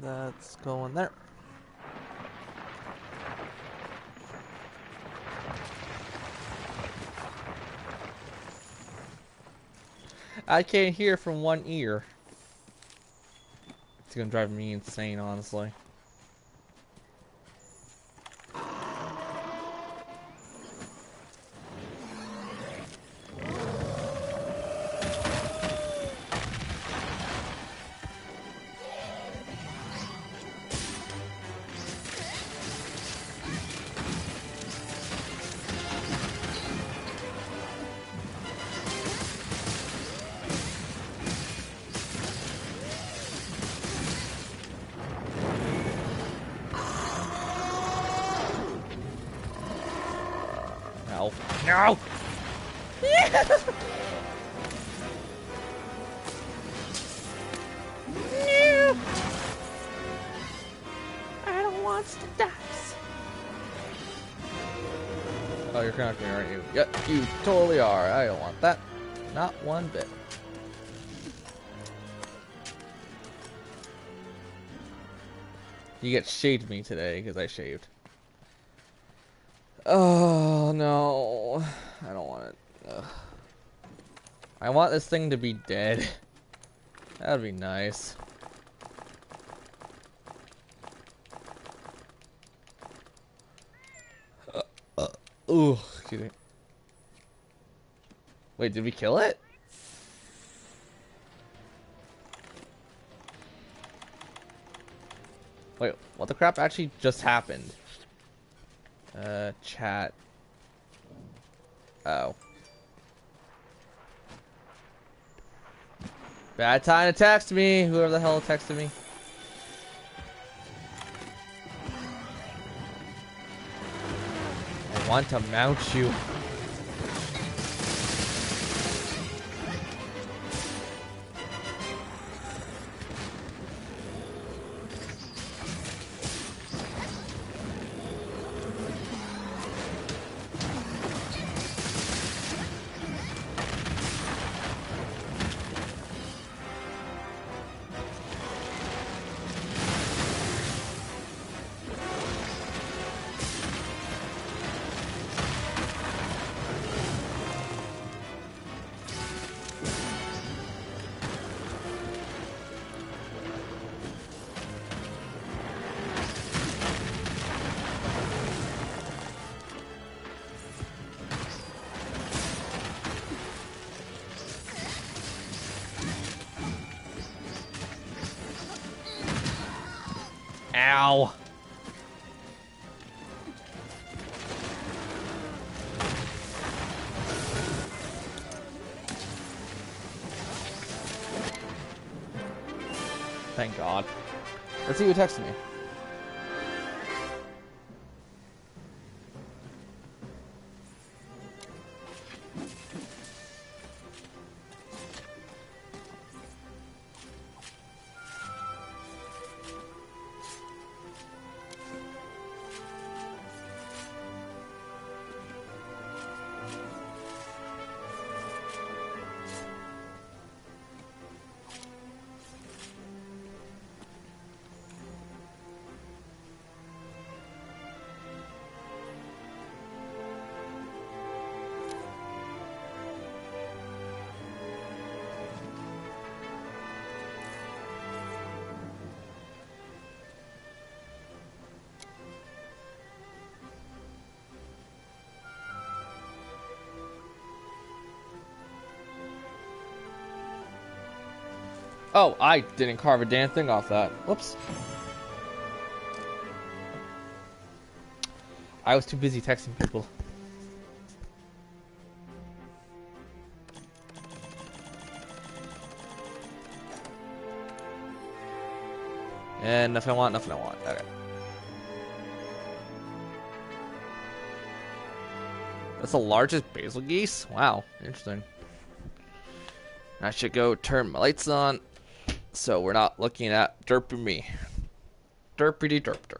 That's going there. I can't hear from one ear. It's gonna drive me insane, honestly. No. No! No! I don't want to die. Oh, you're connecting me, aren't you? Yep, you totally are. I don't want that. Not one bit. You get shaved me today because I shaved. Oh no, I don't want it. Ugh. I want this thing to be dead. That'd be nice. Ooh, excuse me. Wait, did we kill it? Wait, what the crap actually just happened? Chat. Oh. Bad time to text me, whoever the hell texted me. I want to mount you. Ow. Thank God. Let's see who texted me. Oh, I didn't carve a damn thing off that. Whoops. I was too busy texting people. And nothing I want, nothing I want. Okay. That's the largest basil geese? Wow, interesting. I should go turn my lights on so we're not looking at derpy me. Derpity derp derp.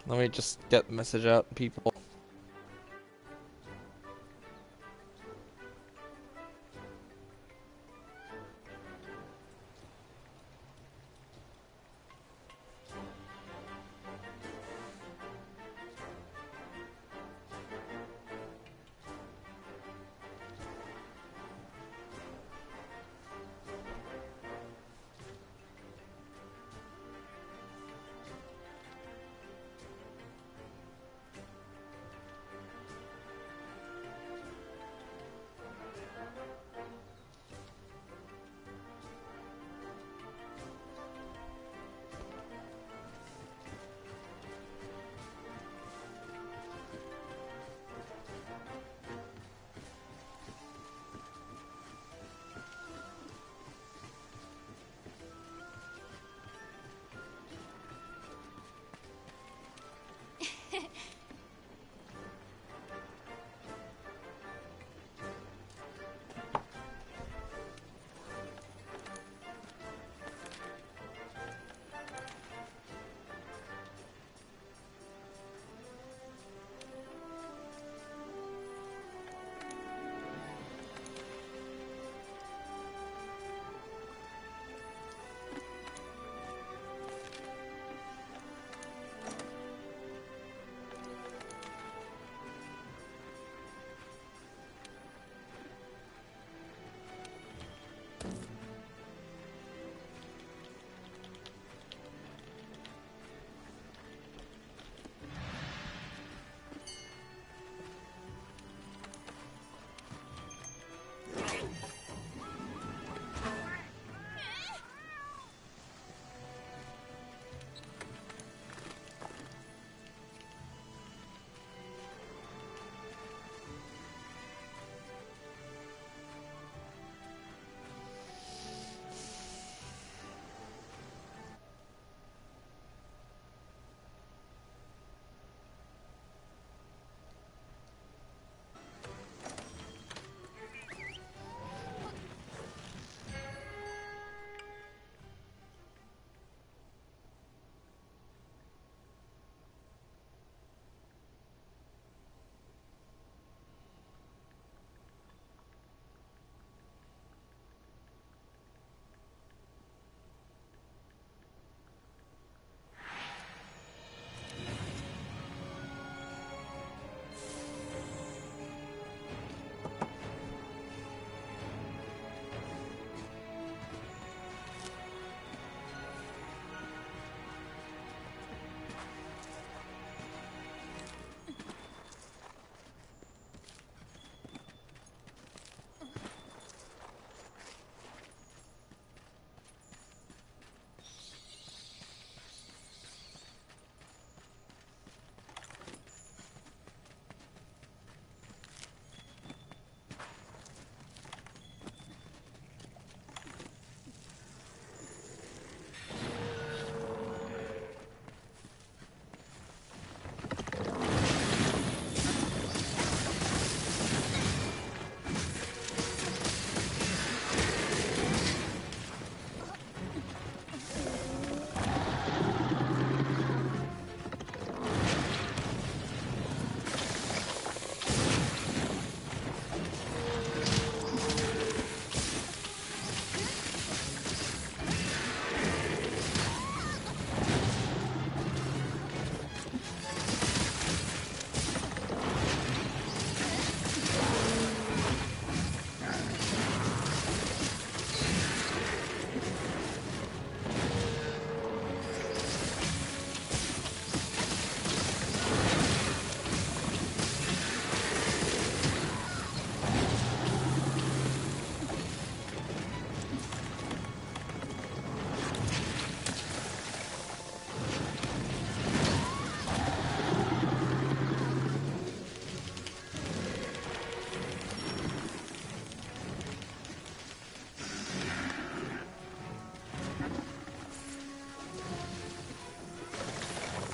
Let me just get the message out, people.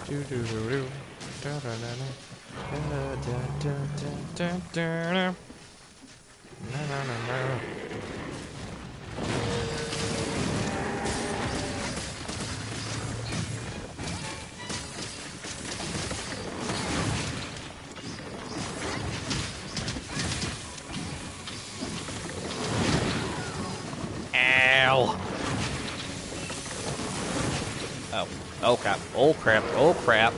Do do do do. Da da da da. Da da da da da da. Na na na na. Ow! Oh. Oh crap. Oh crap. Oh crap.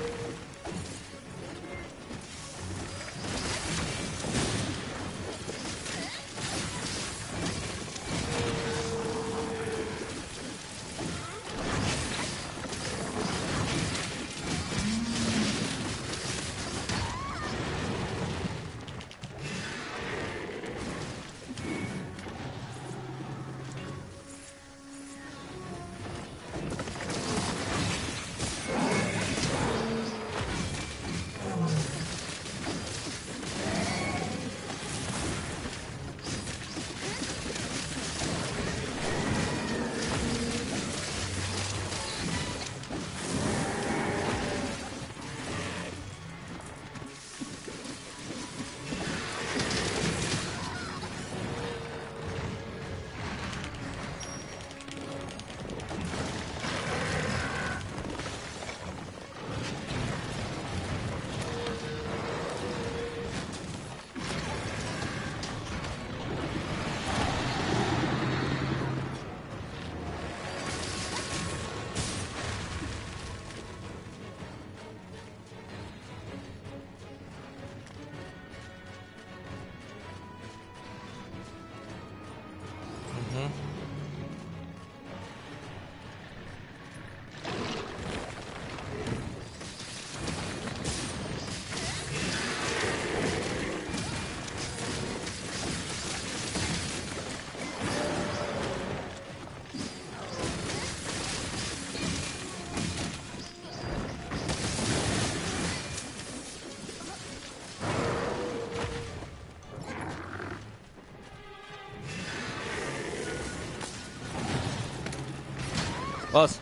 Close.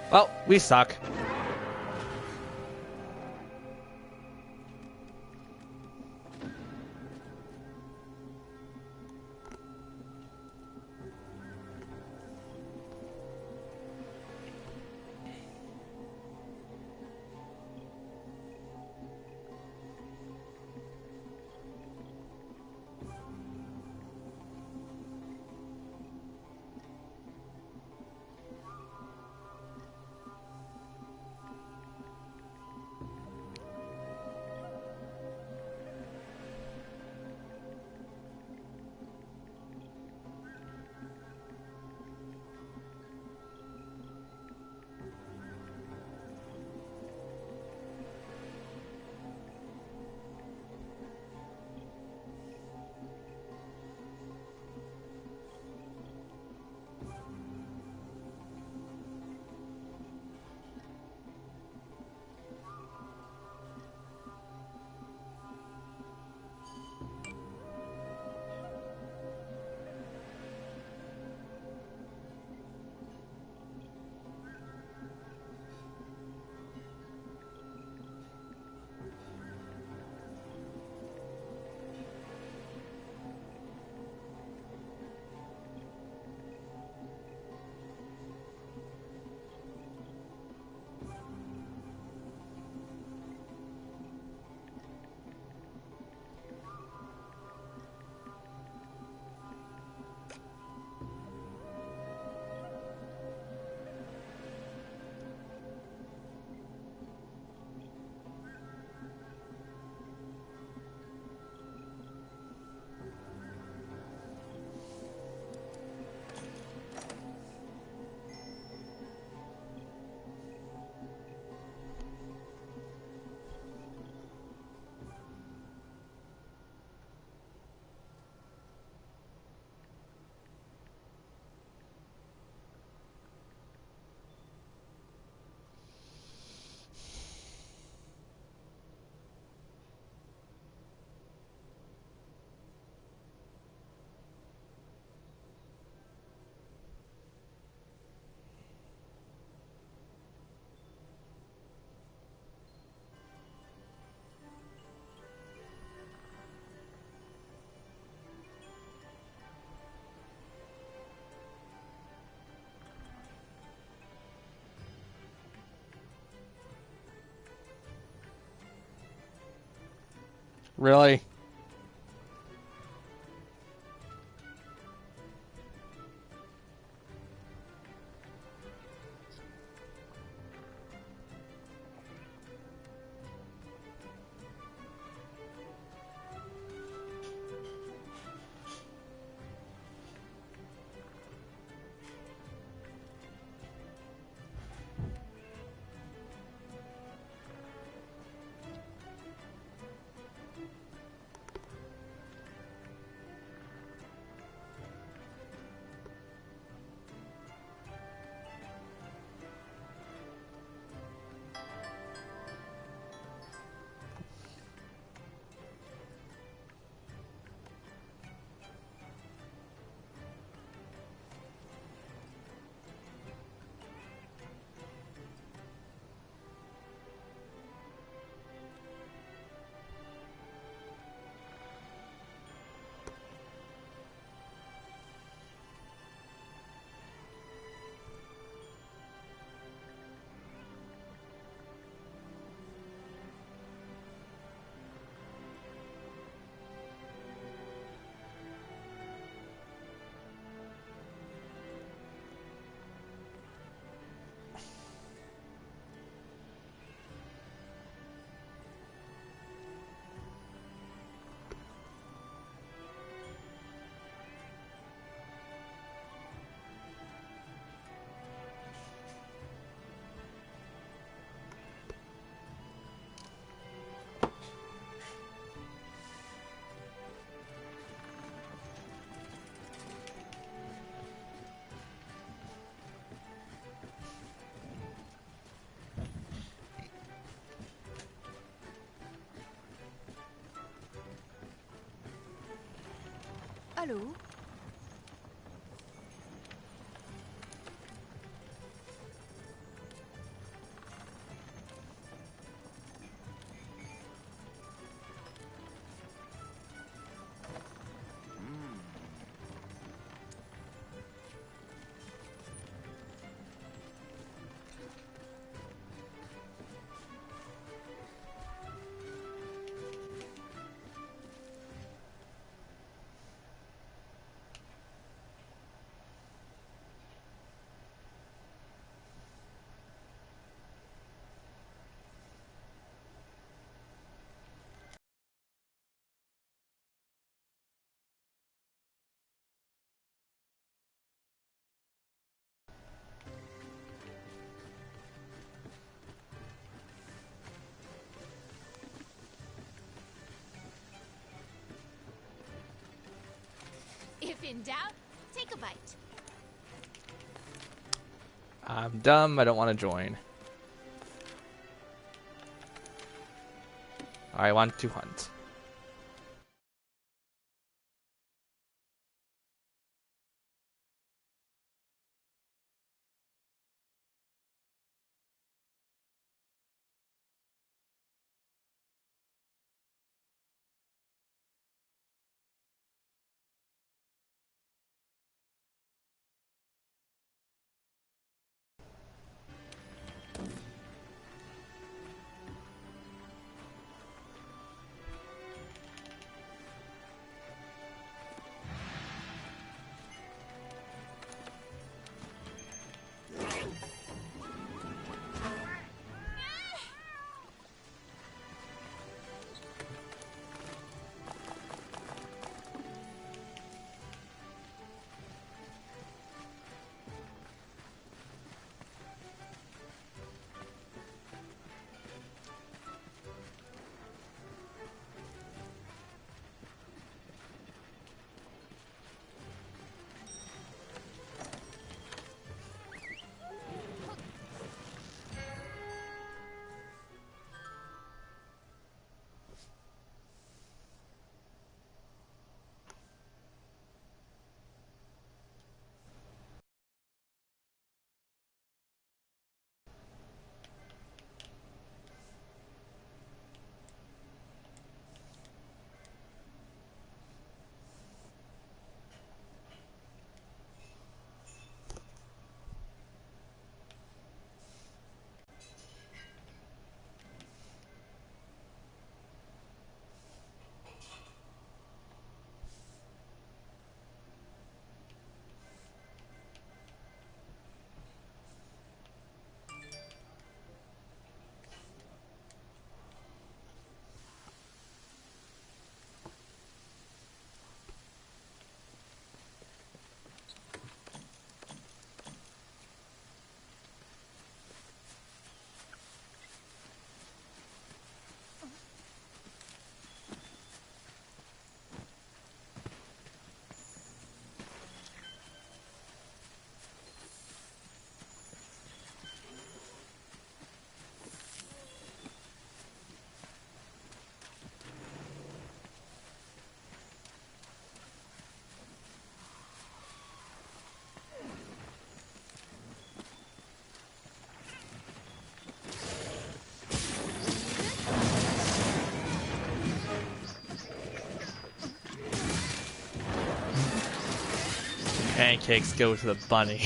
Well, we suck. Really? Allô? If in doubt, take a bite. I'm dumb. I don't want to join. I want to hunt. pancakes go to the bunny.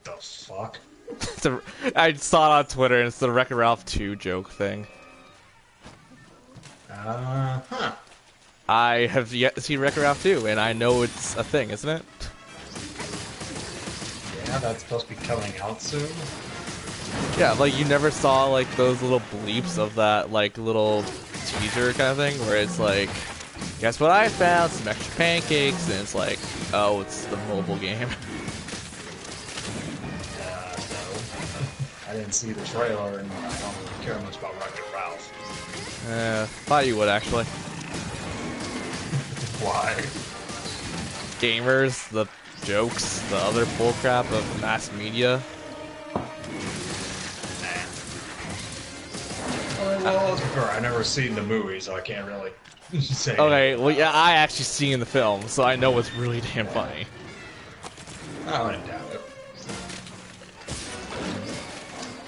The fuck? I saw it on Twitter, and it's the Wreck-It Ralph 2 joke thing. Huh. I have yet to see Wreck-It Ralph 2, and I know it's a thing, isn't it? Yeah, that's supposed to be coming out soon. Yeah, like you never saw like those little bleeps of that like little teaser kind of thing where it's like, guess what I found? Some extra pancakes, and it's like, oh, it's the mobile game. No. I didn't see the trailer, and I don't really care much about Wreck-It Ralph. Thought you would actually. Why? Gamers, the jokes, the other bullcrap of mass media. Well, to be fair, I've never seen the movie, so I can't really say. Okay, well, yeah, I actually seen the film, so I know it's really damn funny. I wouldn't doubt it.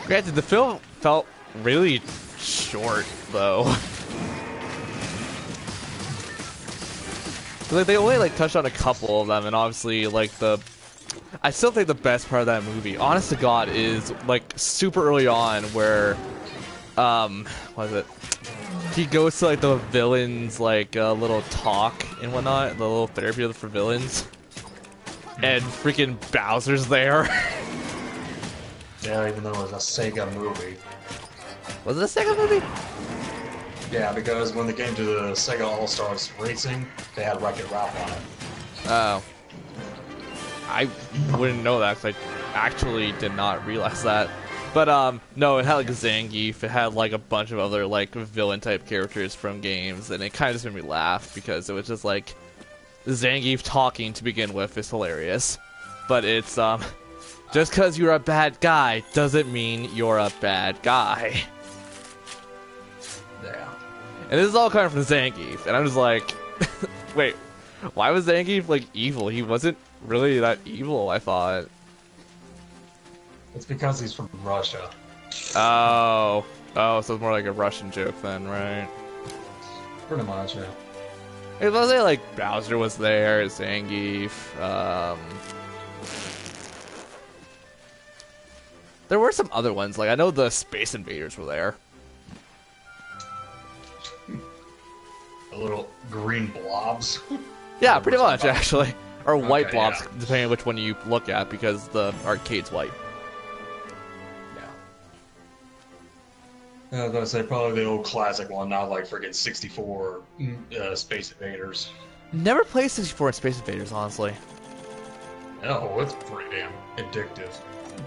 Granted, the film felt really short, though. Like they only like touched on a couple of them, and obviously, like I still think the best part of that movie, honest to God, is like super early on where, what is it? He goes to like the villains like little talk and whatnot, the little therapy for villains, and freaking Bowser's there. Yeah, even though it was a Sega movie. Was it a Sega movie? Yeah, because when they came to the Sega All-Stars Racing, they had Wreck-It Ralph on it. Oh. I wouldn't know that because I actually did not realize that. But, no, it had, like, Zangief. It had, like, a bunch of other, like, villain-type characters from games. And it kind of just made me laugh because it was just, like, Zangief talking to begin with is hilarious. But it's, just because you're a bad guy doesn't mean you're a bad guy. Yeah. And this is all coming from Zangief. And I'm just like, wait, why was Zangief, like, evil? He wasn't really that evil, I thought. It's because he's from Russia. Oh, so it's more like a Russian joke then, right? Pretty much, yeah. It was like Bowser was there, Zangief. There were some other ones, like I know the Space Invaders were there. The little green blobs. Yeah, pretty much actually, or white Okay, blobs, yeah. depending on which one you look at, because the arcade's white. Yeah. I was gonna say probably the old classic one, not like friggin' 64 Space Invaders. Never played 64 in Space Invaders, honestly. No, it's pretty damn addictive.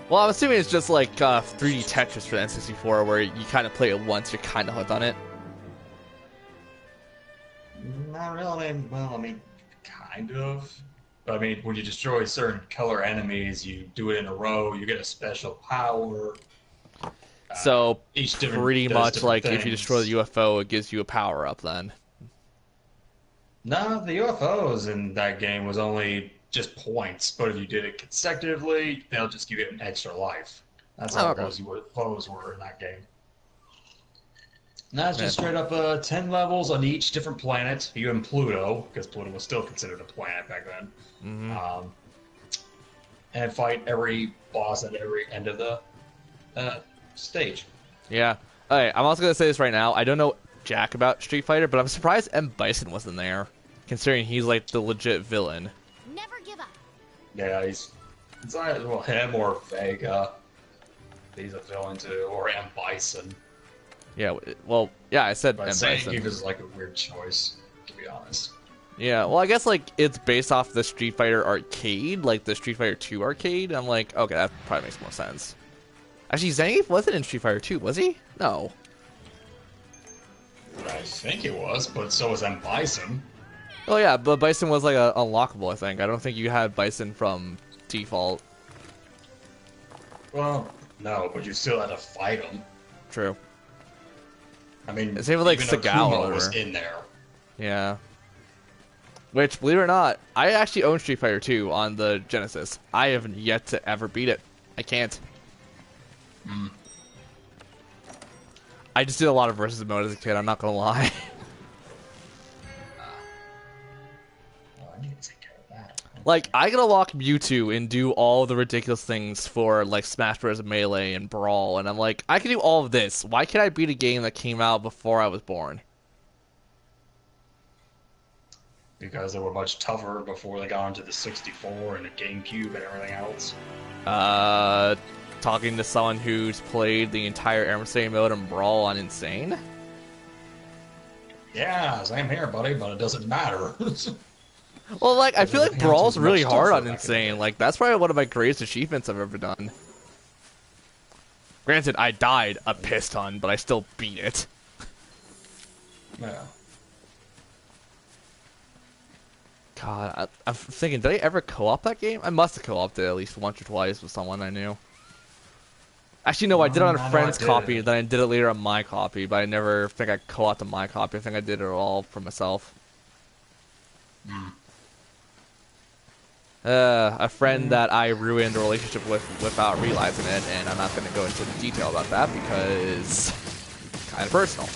Well, I'm assuming it's just like 3D Tetris for the N64, where you kind of play it once, you're kind of hooked on it. Not really. Well, I mean, kind of. But I mean, when you destroy certain color enemies, you do it in a row, you get a special power. So, Each different pretty does much different like if you things. destroy the UFO, it gives you a power-up then. No, the UFOs in that game was only just points, but if you did it consecutively, they'll just give you an extra life. That's how okay. those UFOs were in that game. And that's just Yeah. straight up 10 levels on each different planet. You and Pluto, because Pluto was still considered a planet back then. Mm-hmm. And fight every boss at every end of the stage. Yeah. Alright, I'm also going to say this right now. I don't know jack about Street Fighter, but I'm surprised M. Bison wasn't there, considering he's like the legit villain. Never give up. Yeah, it's either well, him or Vega. He's a villain too, or M. Bison. Yeah, well, yeah, I said But M. Zangief Bison. is like a weird choice, to be honest. Yeah, well, I guess like it's based off the Street Fighter arcade, like the Street Fighter 2 arcade. I'm like, okay, that probably makes more sense. Actually, Zangief wasn't in Street Fighter 2, was he? No. I think it was, but so was M. Bison. Oh yeah, but Bison was like unlockable, I think. I don't think you had Bison from default. Well, no, but you still had to fight him. True. I mean, Same with, like, even Segal or Akuma was whatever. in there. Yeah. Which, believe it or not, I actually own Street Fighter 2 on the Genesis. I haven't yet to ever beat it. I can't. I just did a lot of versus mode as a kid, I'm not gonna lie. Like, I gotta walk Mewtwo and do all the ridiculous things for, like, Smash Bros. Melee and Brawl, and I'm like, I can do all of this. Why can't I beat a game that came out before I was born? Because they were much tougher before they got into the 64 and the GameCube and everything else. Talking to someone who's played the entire Emerson mode and Brawl on Insane? Yeah, same here, buddy, but it doesn't matter. Well, like, I feel like Everything else Brawl's is really much hard tougher on back in the Insane. day. Like, that's probably one of my greatest achievements I've ever done. Granted, I died a piss ton, but I still beat it. Yeah. God, I'm thinking, did I ever co-op that game? I must have co-opted it at least once or twice with someone I knew. Actually, no, I did it on I a know friend's I did. copy, then I did it later on my copy, but I never think I co-opted my copy. I think I did it all for myself. A friend that I ruined a relationship with without realizing it, and I'm not going to go into detail about that because kind of personal.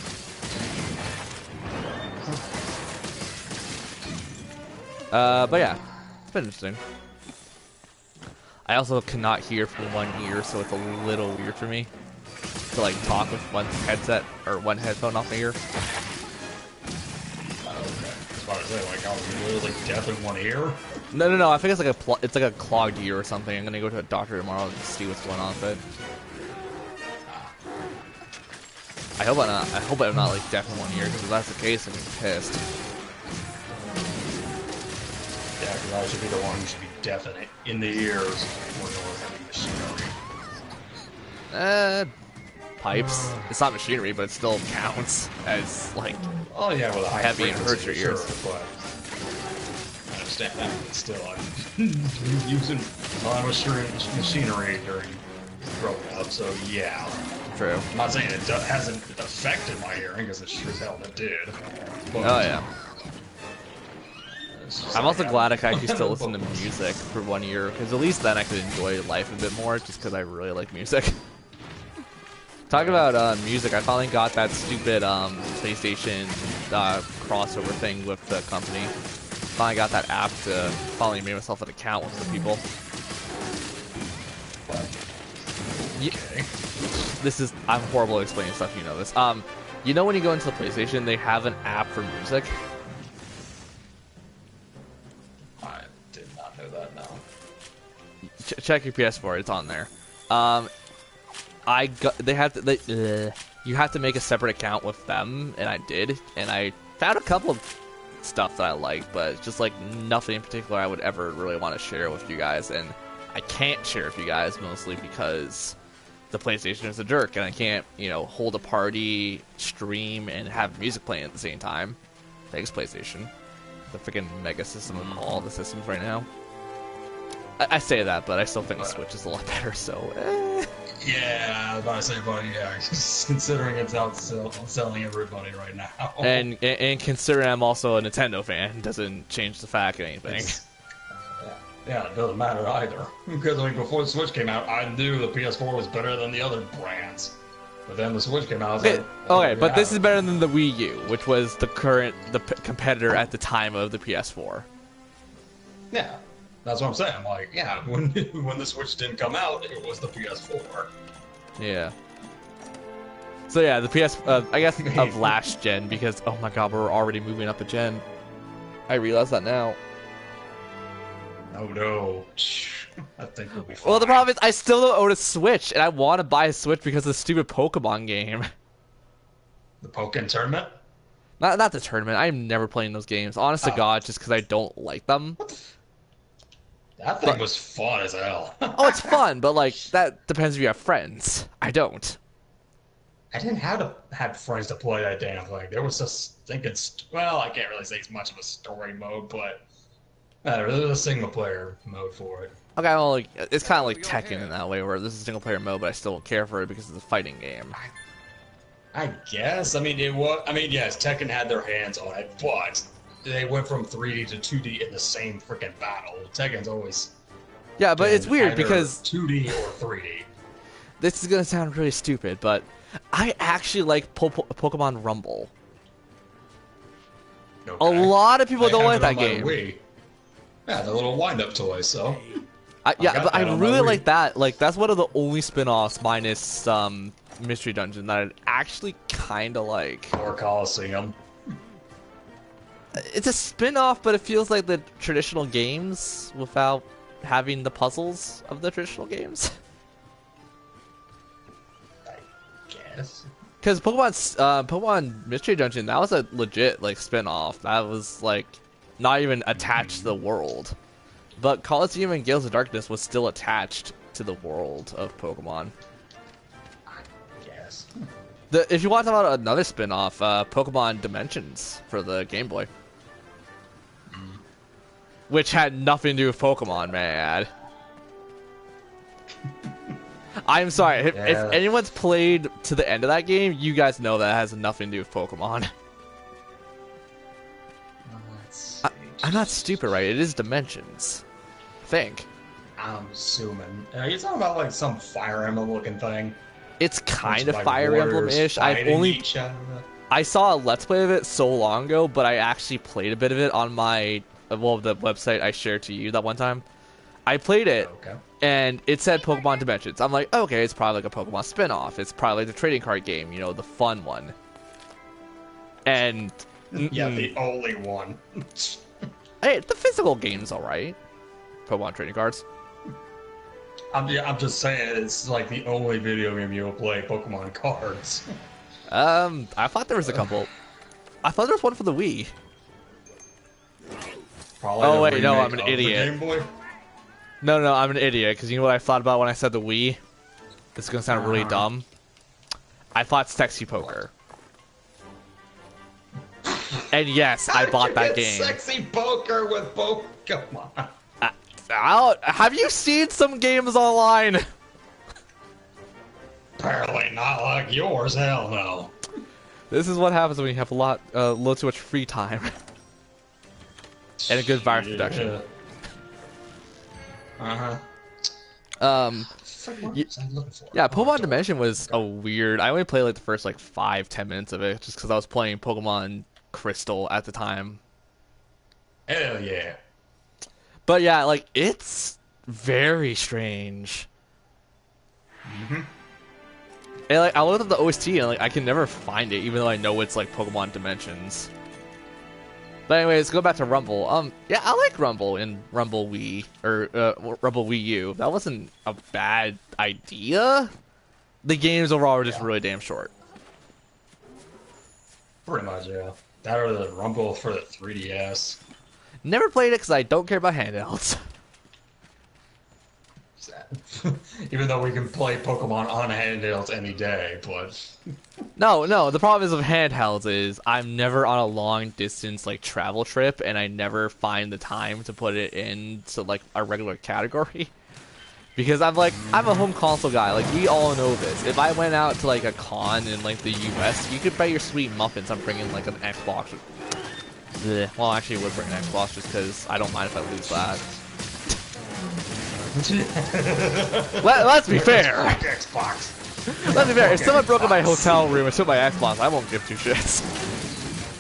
But yeah, it's been interesting. I also cannot hear from one ear, so it's a little weird for me to like talk with one headset or one headphone off my ear. Okay. That's what I say, like, I was literally deaf in one ear. No. I think it's like it's like a clogged ear or something. I'm gonna go to a doctor tomorrow and see what's going on with it. I hope I'm not like deaf in one ear, because if that's the case, I'm gonna be pissed. Yeah, because I should be the one who should be deaf in the ears when there's heavy machinery. Pipes. It's not machinery, but it still counts as like. Oh yeah, with a high Heavy and frequency, hurts your ears. sure, but I understand that, but still, I'm using a lot of machinery during growing up, so yeah. True. I'm not saying it hasn't affected my hearing, because it sure as hell it did. But Oh yeah. it's just I'm like, also yeah. glad I can actually still listen to music for 1 year, because at least then I could enjoy life a bit more, just because I really like music. Talking about music, I finally got that stupid PlayStation crossover thing with the company. Finally got that app to finally make myself an account with the people. Okay. I'm horrible at explaining stuff, you know this. You know when you go into the PlayStation, they have an app for music? I did not know that, no. Check your PS4, it's on there. You have to make a separate account with them, and I did, and I found a couple of stuff that I liked, but it's just like nothing in particular I would ever really want to share with you guys, and I can't share with you guys mostly because the PlayStation is a jerk, and I can't, hold a party, stream, and have music playing at the same time. Thanks, PlayStation. The freaking mega system of all the systems right now. I say that, but I still think the Switch is a lot better, so Yeah, I was about to say, buddy, yeah, considering it's out selling everybody right now. And considering I'm also a Nintendo fan, doesn't change the fact of anything. Yeah, it doesn't matter either. Because, before the Switch came out, I knew the PS4 was better than the other brands. But then the Switch came out, I was like, Okay, but this is better than the Wii U, which was the competitor at the time of the PS4. Yeah, that's what I'm saying. I'm like, yeah, when the Switch didn't come out, it was the PS4. Yeah. So yeah, the I guess of last gen, because oh my god, we're already moving up a gen. I realize that now. Oh no, I think we'll be fine. Well, the problem is I still don't own a Switch, and I want to buy a Switch because of the stupid Pokemon game. The Pokken tournament? Not the tournament. I'm never playing those games. Honest to God, just because I don't like them. That thing was fun as hell. Oh, it's fun, but like that depends if you have friends. I don't. I didn't have friends to play that damn thing. There was just thinking, well, I can't really say it's much of a story mode, but there's a single player mode for it. Okay, well, like, it's kind of like Tekken in that way, where this is a single player mode, but I still don't care for it because it's a fighting game. I guess. I mean, it was. I mean, yes, Tekken had their hands on it, but they went from 3D to 2D in the same freaking battle. Tekken's always. Yeah, but it's weird either because 2D or 3D. this is gonna sound really stupid, but I actually like Pokemon Rumble. Okay. A lot of people I don't have like it that on my game. Wii. Yeah, the little wind-up toy. So Yeah, got but I that on my really Wii. like that. Like that's one of the only spin-offs minus Mystery Dungeon that I actually kind of like. or Coliseum. It's a spin-off, but it feels like the traditional games without having the puzzles of the traditional games. I guess. Because Pokemon Mystery Dungeon, that was a legit like spin-off. That was like not even attached to the world. But Coliseum and Gales of Darkness was still attached to the world of Pokemon. I guess. If you want to talk about another spin-off, Pokemon Dimensions for the Game Boy. Which had nothing to do with Pokemon, man. I'm sorry, if Yeah. anyone's played to the end of that game, you guys know that has nothing to do with Pokemon. Let's see. I'm not stupid, right? It is Dimensions. I think. I'm assuming. Are you talking about like some Fire Emblem looking thing? It's kind Bunch of like, Fire warriors Emblem-ish. fighting each other? I saw a Let's Play of it so long ago, but I actually played a bit of it on my, well, the website I shared to you that one time. I played it, Okay. and it said Pokemon Dimensions. I'm like, okay, it's probably like a Pokemon spin-off. It's probably like the trading card game, you know, the fun one. And Yeah, the only one. hey, the physical game's alright. Pokemon trading cards. I'm just saying, it's like the only video game you'll play Pokemon cards. I thought there was a couple. I thought there was one for the Wii. Probably Oh, the wait, no, remake I'm an of the idiot. Game Boy. No, I'm an idiot, because you know what I thought about when I said the Wii? This is gonna sound really dumb. I thought Sexy Poker. And yes, I bought that game. Sexy poker with Pokemon. Have you seen some games online? Apparently not like yours. Hell no. This is what happens when you have a little too much free time. And a good virus reduction. Uh huh. Um, yeah, Pokemon Dimension was a weird. I only played like the first like 5-10 minutes of it, just because I was playing Pokemon Crystal at the time. Hell yeah. But yeah, like it's very strange. And like I looked at the OST and like I can never find it, even though I know it's like Pokemon Dimensions. But anyways, go back to Rumble. Yeah, I like Rumble in Rumble Wii or Rumble Wii U. That wasn't a bad idea. The games overall were just really damn short. Pretty much, yeah. That or the Rumble for the 3DS. Never played it because I don't care about handhelds. Even though we can play Pokemon on handhelds any day, but No. The problem is with handhelds is I'm never on a long distance like travel trip, and I never find the time to put it into like a regular category. Because I'm a home console guy. Like we all know this. If I went out to like a con in like the U.S., you could bet your sweet muffins I'm bringing like an Xbox. Blech. Well, actually, I would bring an Xbox just because I don't mind if I lose that. Let's be fair. Xbox. Let's be fair. If someone broke in my hotel room and took my Xbox, I won't give two shits.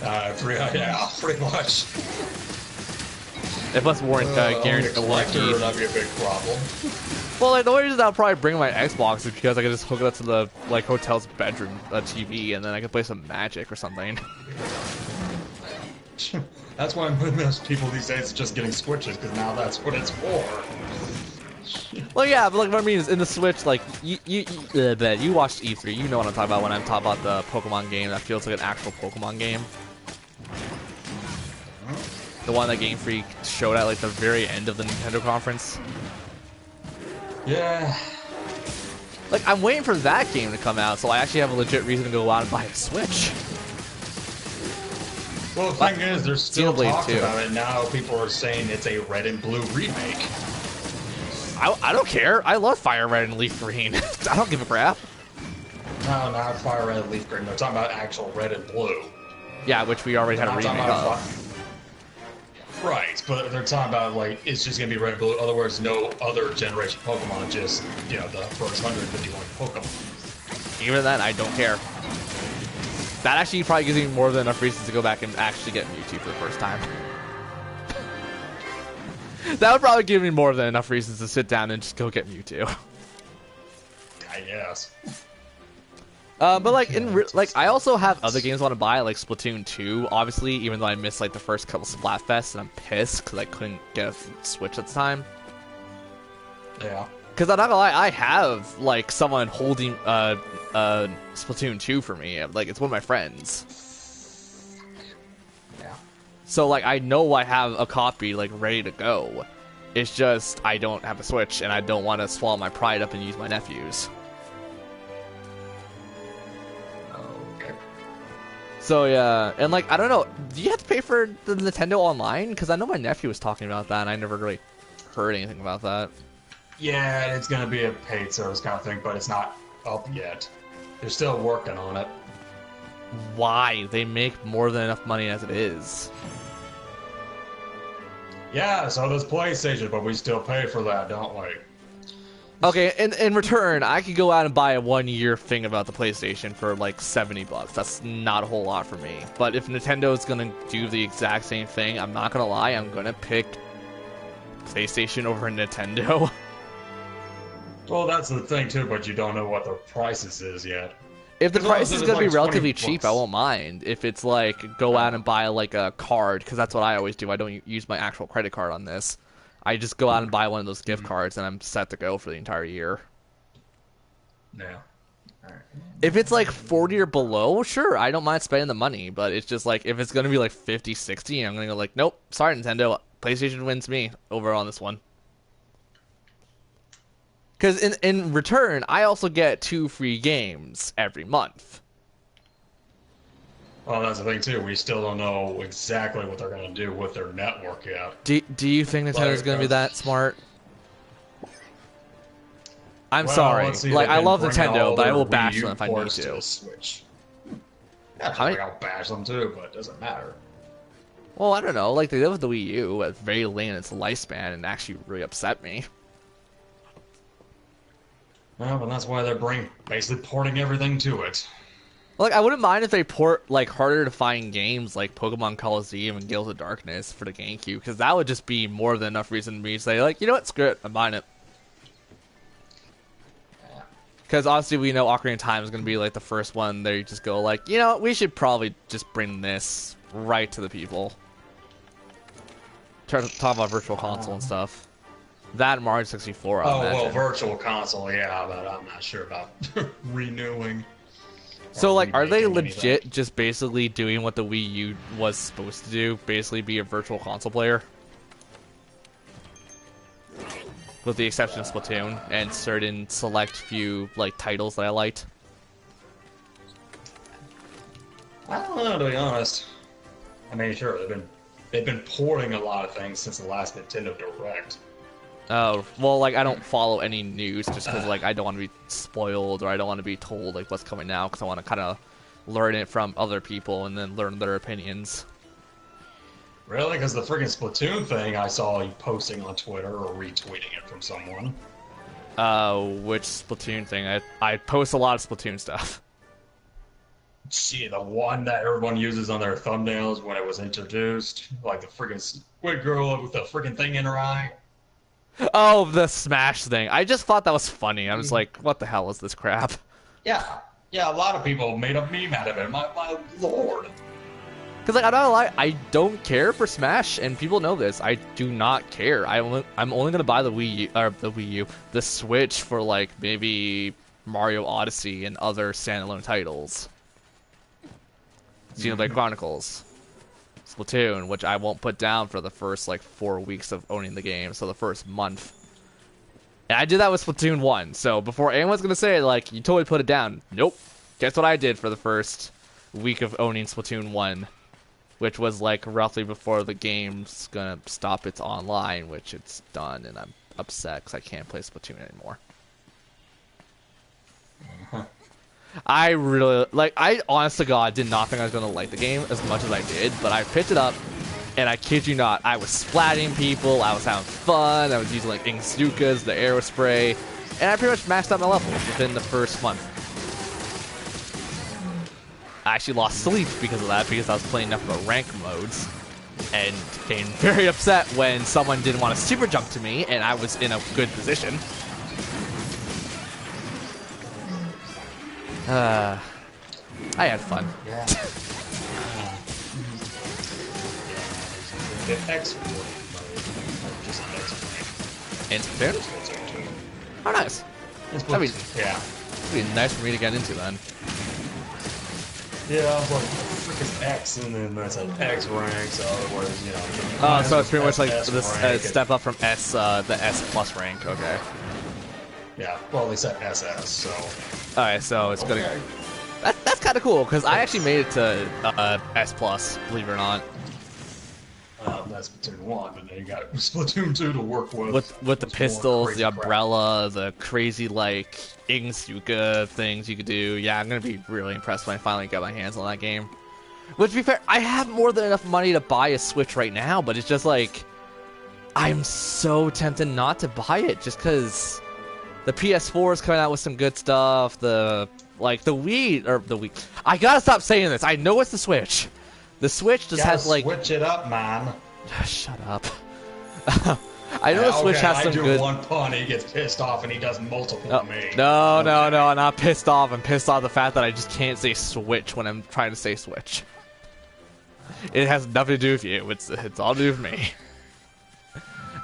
Yeah, pretty much. If us weren't guaranteed collector, lucky. that'd be a big problem. Well, like the only reason I'll probably bring my Xbox is because I can just hook it up to the like hotel's bedroom TV, and then I can play some Magic or something. That's why most people these days are just getting Switches, because now that's what it's for. Well, yeah, but like what I mean is in the Switch, like you watched E3, you know what I'm talking about when I'm talking about the Pokemon game that feels like an actual Pokemon game. The one that Game Freak showed at like the very end of the Nintendo conference. Yeah. Like I'm waiting for that game to come out, so I actually have a legit reason to go out and buy a Switch. Well, the thing is, there's still Xenoblade talk 2. about it now. People are saying it's a Red and Blue remake. I don't care. I love Fire Red and Leaf Green. I don't give a crap. No, not Fire Red and Leaf Green. They're talking about actual Red and Blue. Yeah, which we already had a Not remake talking about of. Right, but they're talking about, like, it's just gonna be Red and Blue. In other words, no other generation Pokemon, just, you know, the first 151 Pokemon. Even then, I don't care. That actually probably gives me more than enough reasons to go back and actually get Mewtwo for the first time. That would probably give me more than enough reasons to sit down and just go get Mewtwo. I guess. But like like I also have other games I want to buy, like Splatoon 2. Obviously, even though I missed like the first couple Splatfests, and I'm pissed because I couldn't get a Switch at the time. Yeah. Because I'm not gonna lie, I have like someone holding Splatoon 2 for me. Like it's one of my friends. Yeah. So like I know I have a copy like ready to go. It's just I don't have a Switch, and I don't want to swallow my pride up and use my nephew's. Okay. So yeah, and like I don't know, do you have to pay for the Nintendo Online? Because I know my nephew was talking about that, and I never really heard anything about that. Yeah, it's gonna be a paid service kind of thing, but it's not up yet. They're still working on it. Why? They make more than enough money as it is. Yeah, so does PlayStation, but we still pay for that, don't we? Okay, in return, I could go out and buy a 1-year thing about the PlayStation for like $70. That's not a whole lot for me. But if Nintendo's gonna do the exact same thing, I'm not gonna lie, I'm gonna pick PlayStation over Nintendo. Well, that's the thing too, but you don't know what the prices is yet. If the As long price as is it's gonna be like relatively 20 cheap, I bucks. won't mind. If it's like go out and buy like a card, because that's what I always do. I don't use my actual credit card on this. I just go out and buy one of those gift cards, and I'm set to go for the entire year. Yeah. Alright. If it's like 40 or below, sure, I don't mind spending the money. But it's just like if it's gonna be like 50, 60, I'm gonna go like, nope, sorry Nintendo, PlayStation wins me over on this one. Because in return, I also get 2 free games every month. Well, that's the thing too. We still don't know exactly what they're gonna do with their network yet. Do you think Nintendo's gonna be that smart? I'm Well, sorry. let's see, Like they've I been love bringing Nintendo, all but I their will Wii bash U them if I need ports to to. the Switch. Yeah, How many- I'll bash them too, but it doesn't matter. Well, I don't know. Like they did with the Wii U, it's very late in its lifespan, and actually really upset me. Well, and that's why they're basically porting everything to it. Like I wouldn't mind if they port like harder to find games like Pokemon Coliseum and Guild of Darkness for the GameCube, because that would just be more than enough reason for me to say like, you know what, screw it, I'm buying it. Because obviously we know Ocarina of Time is going to be like the first one there you just go like, you know, we should probably just bring this right to the people. Try to talk about Virtual Console and stuff. That and Mario 64, I Oh, well, imagine. Virtual Console, yeah, but I'm not sure about renewing. So, like, are they remaking legit anything. just basically doing what the Wii U was supposed to do? Basically be a Virtual Console player? With the exception of Splatoon and certain select few, like, titles that I liked. I don't know, to be honest. I mean, sure, they've been porting a lot of things since the last Nintendo Direct. Oh, well, like, I don't follow any news just because, like, I don't want to be spoiled or I don't want to be told, like, what's coming out because I want to kind of learn it from other people and then learn their opinions. Really? Because the freaking Splatoon thing, I saw you posting on Twitter or retweeting it from someone. Which Splatoon thing? I post a lot of Splatoon stuff. Gee, the one that everyone uses on their thumbnails when it was introduced. Like the freaking squid girl with the freaking thing in her eye. Oh, the Smash thing. I just thought that was funny. I was like, what the hell is this crap? Yeah. Yeah, a lot of people made a meme out of it. My lord. Because, like, I'm not gonna lie, I don't care for Smash, and people know this. I do not care. I'm only gonna buy the Wii U, the Switch for, like, maybe Mario Odyssey and other standalone titles. Xenoblade Chronicles. Splatoon, which I won't put down for the first, like, 4 weeks of owning the game, so the first month. And I did that with Splatoon 1, so before anyone's gonna say, like, you totally put it down. Nope. Guess what I did for the first week of owning Splatoon 1? Which was, like, roughly before the game's gonna stop its online, which it's done, and I'm upset because I can't play Splatoon anymore. I really, like, I honest to God did not think I was gonna like the game as much as I did, but I picked it up, and I kid you not, I was splatting people, I was having fun, I was using, like, Inkzookas, the Aerospray, and I pretty much maxed out my levels within the first month. I actually lost sleep because of that, because I was playing enough of the rank modes. and became very upset when someone didn't want to super jump to me and I was in a good position. I had fun. Yeah. X mode, just X And Splatoon? Oh, nice. I mean, yeah. It'd be nice for me to get into then. Yeah, I was like, frick is X, and then that's like X rank, so otherwise, you know. Oh, so it's pretty much like S this step up from S, the S plus rank, okay. Yeah, well, they said SS, so. Alright, so it's gonna. That's kind of cool, because I actually made it to S plus, believe it or not. That's Splatoon 1, but then you got Splatoon 2 to work with. With the pistols, the crap. umbrella, the crazy, like, Ingsuka things you could do. Yeah, I'm gonna be really impressed when I finally get my hands on that game. Which, to be fair, I have more than enough money to buy a Switch right now, but it's just like, I'm so tempted not to buy it, just because the PS4 is coming out with some good stuff, the Wii, I gotta stop saying this, I know it's the Switch. The Switch just has like. Switch it up, man. Shut up. I know the Switch has some good. I do one pun, he gets pissed off, and he does multiple to me. No, I'm not pissed off. I'm pissed off the fact that I just can't say Switch when I'm trying to say Switch. It has nothing to do with you. It's all to do with me.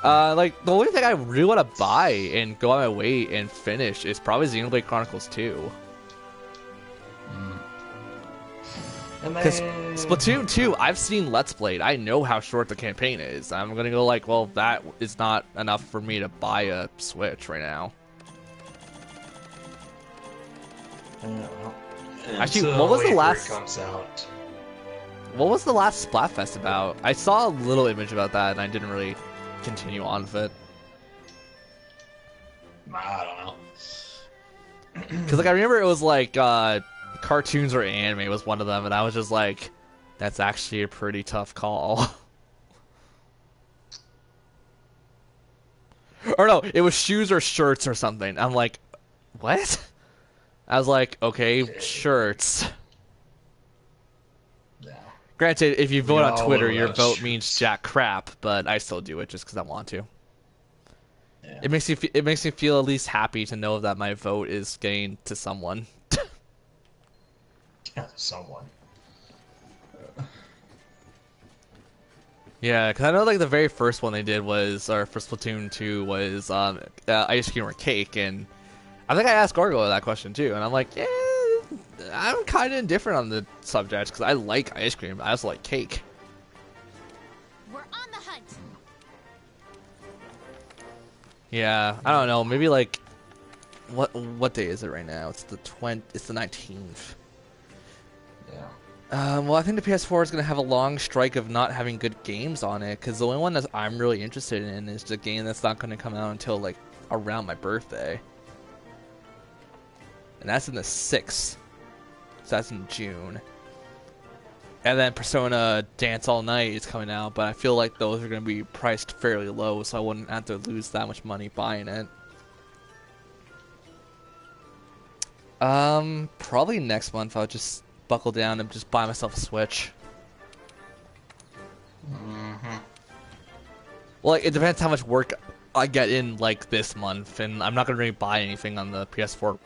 Like the only thing I really want to buy and go on my way and finish is probably Xenoblade Chronicles 2. Because Splatoon 2, I've seen Let's Played. I know how short the campaign is. I'm gonna go like, well, that is not enough for me to buy a Switch right now. Actually, what was the last? What was the last Splatfest about? I saw a little image about that, and I didn't really continue on with it. I don't know. Because like I remember it was like cartoons or anime was one of them, and I was just like, that's actually a pretty tough call. Or no, it was shoes or shirts or something. I'm like, what? I was like, okay, shirts. Yeah. Granted, if you vote on Twitter, your vote means jack crap, but I still do it just because I want to. Yeah. It makes me feel at least happy to know that my vote is getting to someone. Someone. Yeah, because I know like the very first one they did was, or for Splatoon 2 was ice cream or cake, and I think I asked Gargoyle that question too, and I'm like, yeah, I'm kind of indifferent on the subject because I like ice cream, I also like cake. We're on the hunt. Yeah, I don't know, maybe like, what day is it right now? It's the 19th. Yeah. Well, I think the PS4 is going to have a long strike of not having good games on it, because the only one that I'm really interested in is the game that's not going to come out until, like, around my birthday. And that's in the 6th. So that's in June. And then Persona Dance All Night is coming out, but I feel like those are going to be priced fairly low, so I wouldn't have to lose that much money buying it. Probably next month I'll just buckle down and just buy myself a Switch. Well, like, it depends how much work I get in, like, this month, and I'm not going to really buy anything on the PS4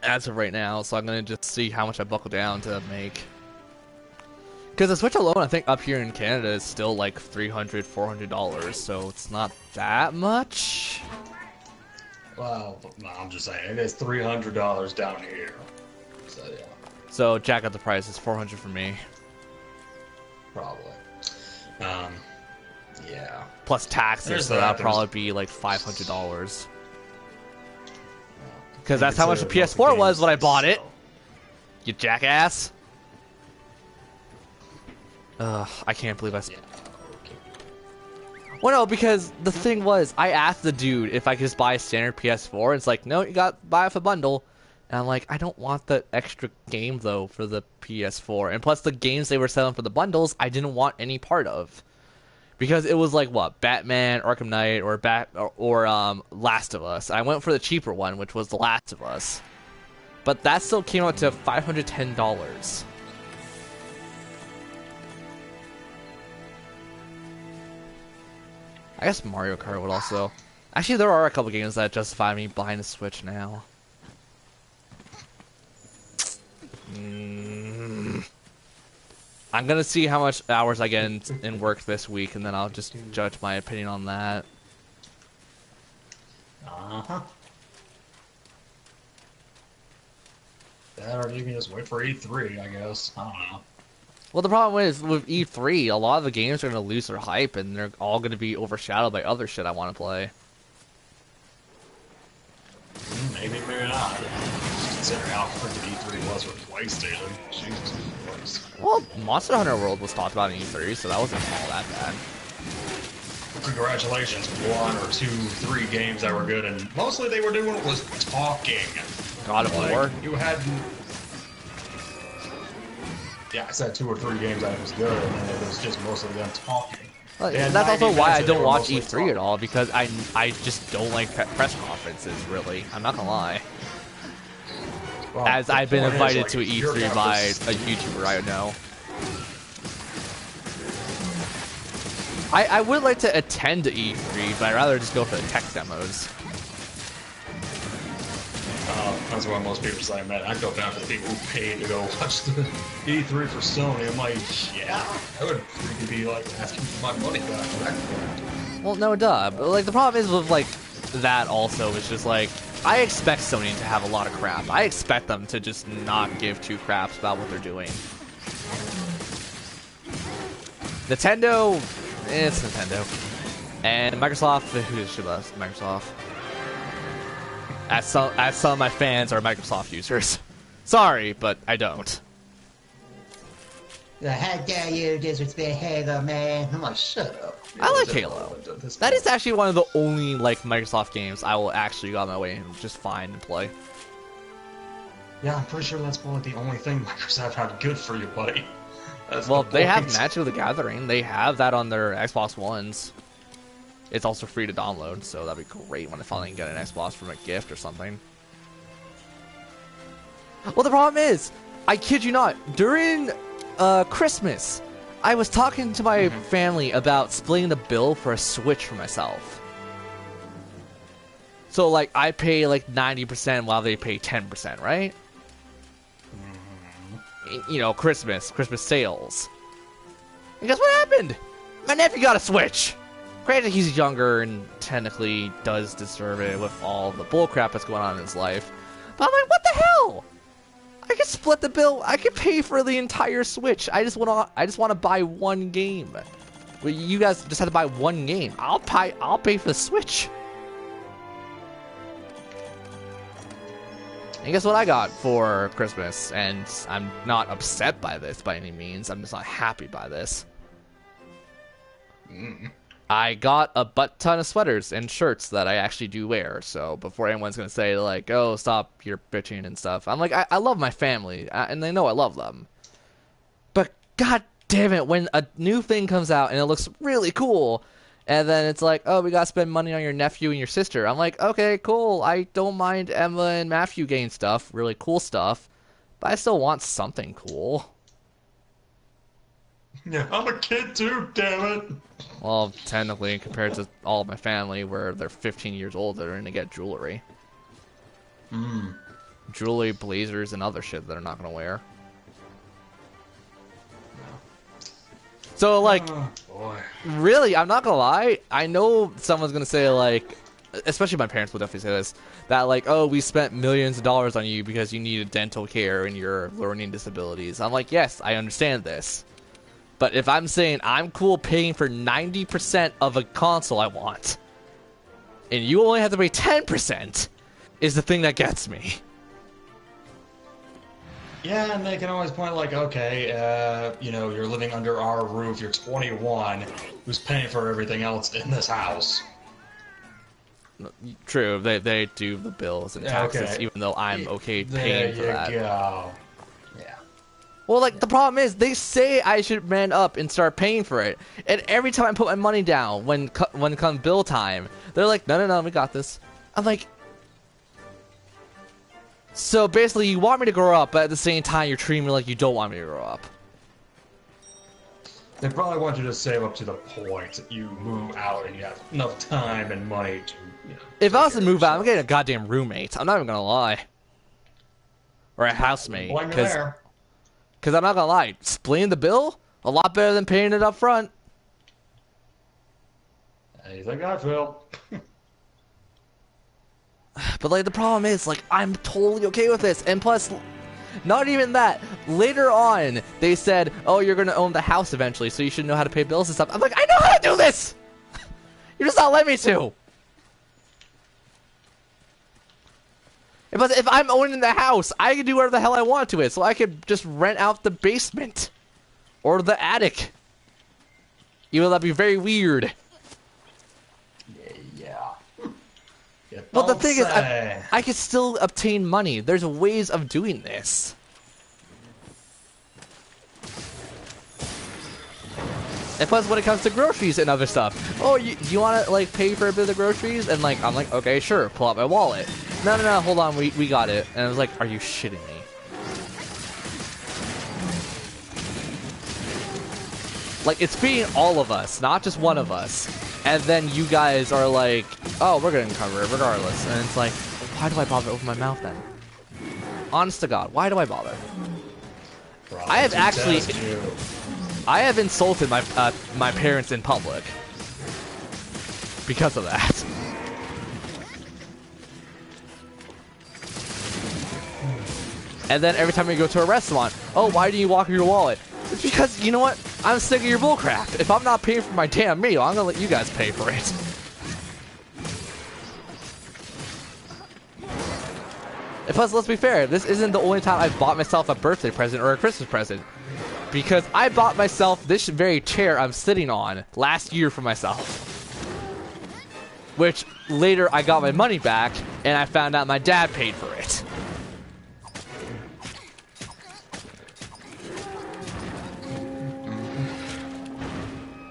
as of right now, so I'm going to just see how much I buckle down to make. Because the Switch alone, I think up here in Canada is still like $300, $400, so it's not that much. Well, no, I'm just saying, it is $300 down here. So, yeah. So, jack up the price, it's $400 for me. Probably. Yeah. Plus taxes, There's so that, that'll there's- probably be like $500. Because You that's how much the consider PS4 was games, when I bought it. so- You jackass. I can't believe I... Yeah. Okay. Well, no, because the thing was, I asked the dude if I could just buy a standard PS4. It's like, no, you got to buy it for a bundle. And I'm like, I don't want the extra game, though, for the PS4. And plus, the games they were selling for the bundles, I didn't want any part of. Because it was like, what, Batman, Arkham Knight, or Last of Us. I went for the cheaper one, which was The Last of Us. But that still came out to $510. I guess Mario Kart would also. Actually, there are a couple games that justify me buying a Switch now. I'm gonna see how much hours I get in work this week, and then I'll just judge my opinion on that. Uh-huh. That, or you can just wait for E3, I guess. I don't know. Well, the problem is with E3, a lot of the games are gonna lose their hype, and they're all gonna be overshadowed by other shit I want to play. Maybe, maybe not. Considering how freaking E3 was with PlayStation. Jesus Christ. Well, Monster Hunter World was talked about in E3, so that wasn't all that bad. Congratulations, 1 or 2, 3 games that were good, and mostly they were doing was talking. God of War. You had... Yeah, I said 2 or 3 games that was good, and it was just mostly them talking. Well, They had that's 90 also why I minutes and they don't were watch mostly E3 talking. at all, because I just don't like press conferences, really. I'm not gonna lie. Well, As the I've been point is, invited like, to if you're E3 gonna by pers- a YouTuber I know. I would like to attend to E3, but I'd rather just go for the tech demos. That's what most people say, man. I feel bad for the people who paid to go watch the E3 for Sony. I'm like, yeah, I would freaking be like asking for my money back. Right? Well, no, duh. But, like, the problem is with, like, that also is just, like, I expect Sony to have a lot of crap. I expect them to just not give two craps about what they're doing. Nintendo, it's Nintendo. And Microsoft, who should us? Microsoft. As some of my fans are Microsoft users. Sorry, but I don't. How dare you disrespect Halo, man? I'm like, shut up. I like Halo. That is actually one of the only, like, Microsoft games I will actually go on my way and just find and play. Yeah, I'm pretty sure that's probably the only thing Microsoft had good for you, buddy. That's Well, the they have point. Magic of the Gathering. They have that on their Xbox Ones. It's also free to download, so that'd be great when I finally get an Xbox from a gift or something. Well, the problem is, I kid you not, during Christmas, I was talking to my family about splitting the bill for a Switch for myself. So, like, I pay, like, 90% while they pay 10%, right? You know, Christmas sales. And guess what happened? My nephew got a Switch! Granted, he's younger and technically does deserve it with all the bullcrap that's going on in his life. But I'm like, what the hell? I could split the bill. I could pay for the entire Switch. I just want to buy one game. Well, you guys just have to buy one game. I'll pay for the Switch. And guess what I got for Christmas? And I'm not upset by this by any means. I'm just not happy by this. I got a butt ton of sweaters and shirts that I actually do wear. So before anyone's going to say, like, oh, stop your bitching and stuff. I'm like, I love my family, and they know I love them. But god damn it, when a new thing comes out and it looks really cool, and then it's like, oh, we got to spend money on your nephew and your sister. I'm like, okay, cool. I don't mind Emma and Matthew getting stuff, really cool stuff. But I still want something cool. Yeah, I'm a kid too, damn it. Well, technically, compared to all of my family, where they're 15 years old, they're going to get jewelry. Jewelry, blazers, and other shit that they're not going to wear. So, like, Oh, boy. really, I'm not going to lie. I know someone's going to say, like, especially my parents will definitely say this, that, like, oh, we spent millions of dollars on you because you needed dental care and your learning disabilities. I'm like, yes, I understand this. But if I'm saying I'm cool paying for 90% of a console I want, and you only have to pay 10%, is the thing that gets me. Yeah, and they can always point like, okay, you know, you're living under our roof, you're 21, who's paying for everything else in this house? True, they do the bills and taxes, Okay. even though I'm okay paying for that. There you go. Yeah. Well, like, the problem is, they say I should man up and start paying for it. And every time I put my money down, when it comes bill time, they're like, no, we got this. I'm like... So, basically, you want me to grow up, but at the same time, you're treating me like you don't want me to grow up. They probably want you to save up to the point that you move out and you have enough time and money to, you know. If I was to take care move of out, I'm getting a goddamn roommate. I'm not even gonna lie. Or a housemate. yourself. Blame you Because there. I'm not gonna lie, splitting the bill, a lot better than paying it up front. How you think I feel? But like the problem is, like, I'm totally okay with this. And plus, not even that. Later on, they said, oh, you're gonna own the house eventually, so you should know how to pay bills and stuff. I'm like, I know how to do this! You're just not letting me to. If I'm owning the house, I can do whatever the hell I want to it. So I could just rent out the basement. Or the attic. Even though that'd be very weird. Yeah. Well, the thing is, I could still obtain money. There's ways of doing this. And plus, when it comes to groceries and other stuff, oh, you want to like pay for a bit of the groceries? And like, I'm like, okay, sure. Pull out my wallet. No, hold on, we got it. And I was like, are you shitting me? Like, it's being all of us, not just one of us. And then you guys are like, oh, we're gonna cover it regardless. And it's like, why do I bother to open my mouth then? Honest to God, why do I bother? I have actually, I have insulted my my parents in public because of that. And then every time we go to a restaurant, oh, why do you walk with your wallet? It's because, you know what? I'm sick of your bullcrap. If I'm not paying for my damn meal, I'm gonna let you guys pay for it. And plus, let's be fair, this isn't the only time I've bought myself a birthday present or a Christmas present. Because I bought myself this very chair I'm sitting on last year for myself. Which, later I got my money back, and I found out my dad paid for it.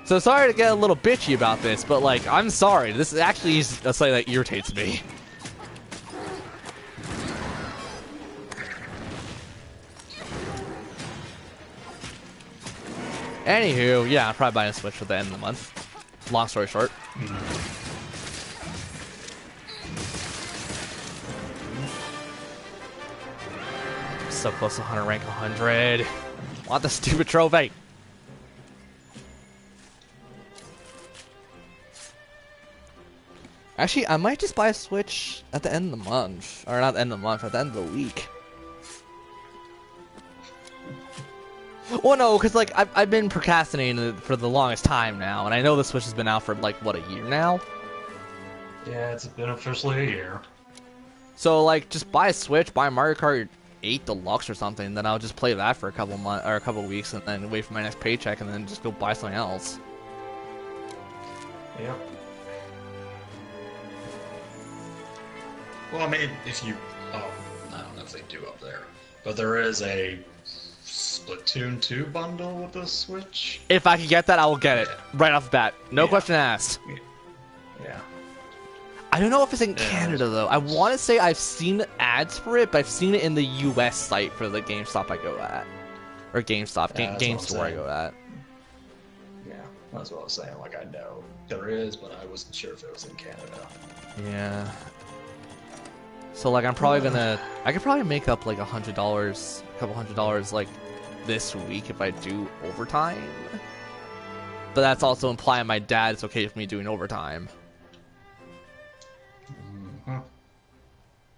So sorry to get a little bitchy about this, but like, I'm sorry. This actually is something that irritates me. Anywho, yeah, I'm probably buying a Switch at the end of the month. Long story short. So close to 100 rank 100. Want the stupid trophy. Actually, I might just buy a Switch at the end of the month. Or not the end of the month, at the end of the week. Well, no, because, like, I've been procrastinating for the longest time now. And I know the Switch has been out for, like, what, a year now? Yeah, it's been officially a year. So, like, just buy a Switch, buy Mario Kart 8 Deluxe or something. Then I'll just play that for a couple months, or a couple weeks. And then wait for my next paycheck and then just go buy something else. Yep. Well, I mean, if you... Oh, I don't know if they do up there. But there is a Splatoon 2 bundle with the Switch. If I can get that, I will get it. Right off the bat. No question asked. Yeah. I don't know if it's in Canada, though. I want to say I've seen ads for it, but I've seen it in the US site for the GameStop I go at. Or GameStop, Game Store I go at. Yeah, that's what I was saying. Like, I know there is, but I wasn't sure if it was in Canada. Yeah. So, like, I'm probably gonna... I could probably make up, like, $100, a couple $100, like, this week if I do overtime. But that's also implying my dad is okay with me doing overtime.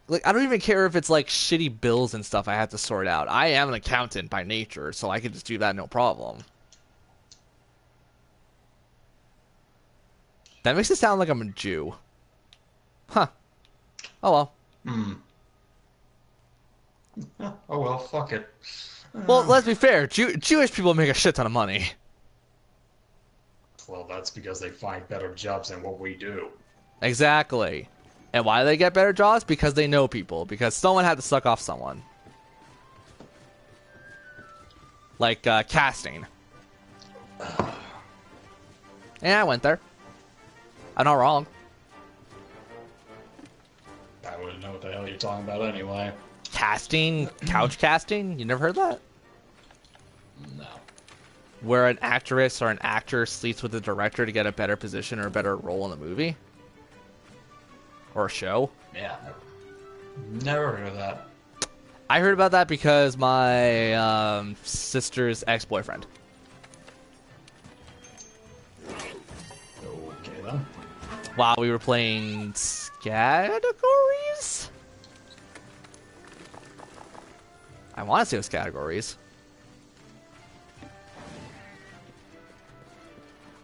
Like, I don't even care if it's, like, shitty bills and stuff I have to sort out. I am an accountant by nature, so I can just do that no problem. That makes it sound like I'm a Jew. Huh. Oh, well. Oh, well, fuck it. Well, let's be fair. Jewish people make a shit ton of money. Well, that's because they find better jobs than what we do. Exactly. And why do they get better jobs? Because they know people. Because someone had to suck off someone. Like, casting. Yeah, I went there. I'm not wrong. I wouldn't know what the hell you're talking about anyway. Casting? Couch casting? You never heard that? No. where an actress or an actor sleeps with the director to get a better position or a better role in the movie or a show. Yeah, never heard of that. I heard about that because my sister's ex-boyfriend. Okay then. While we were playing categories? I want to say it was categories.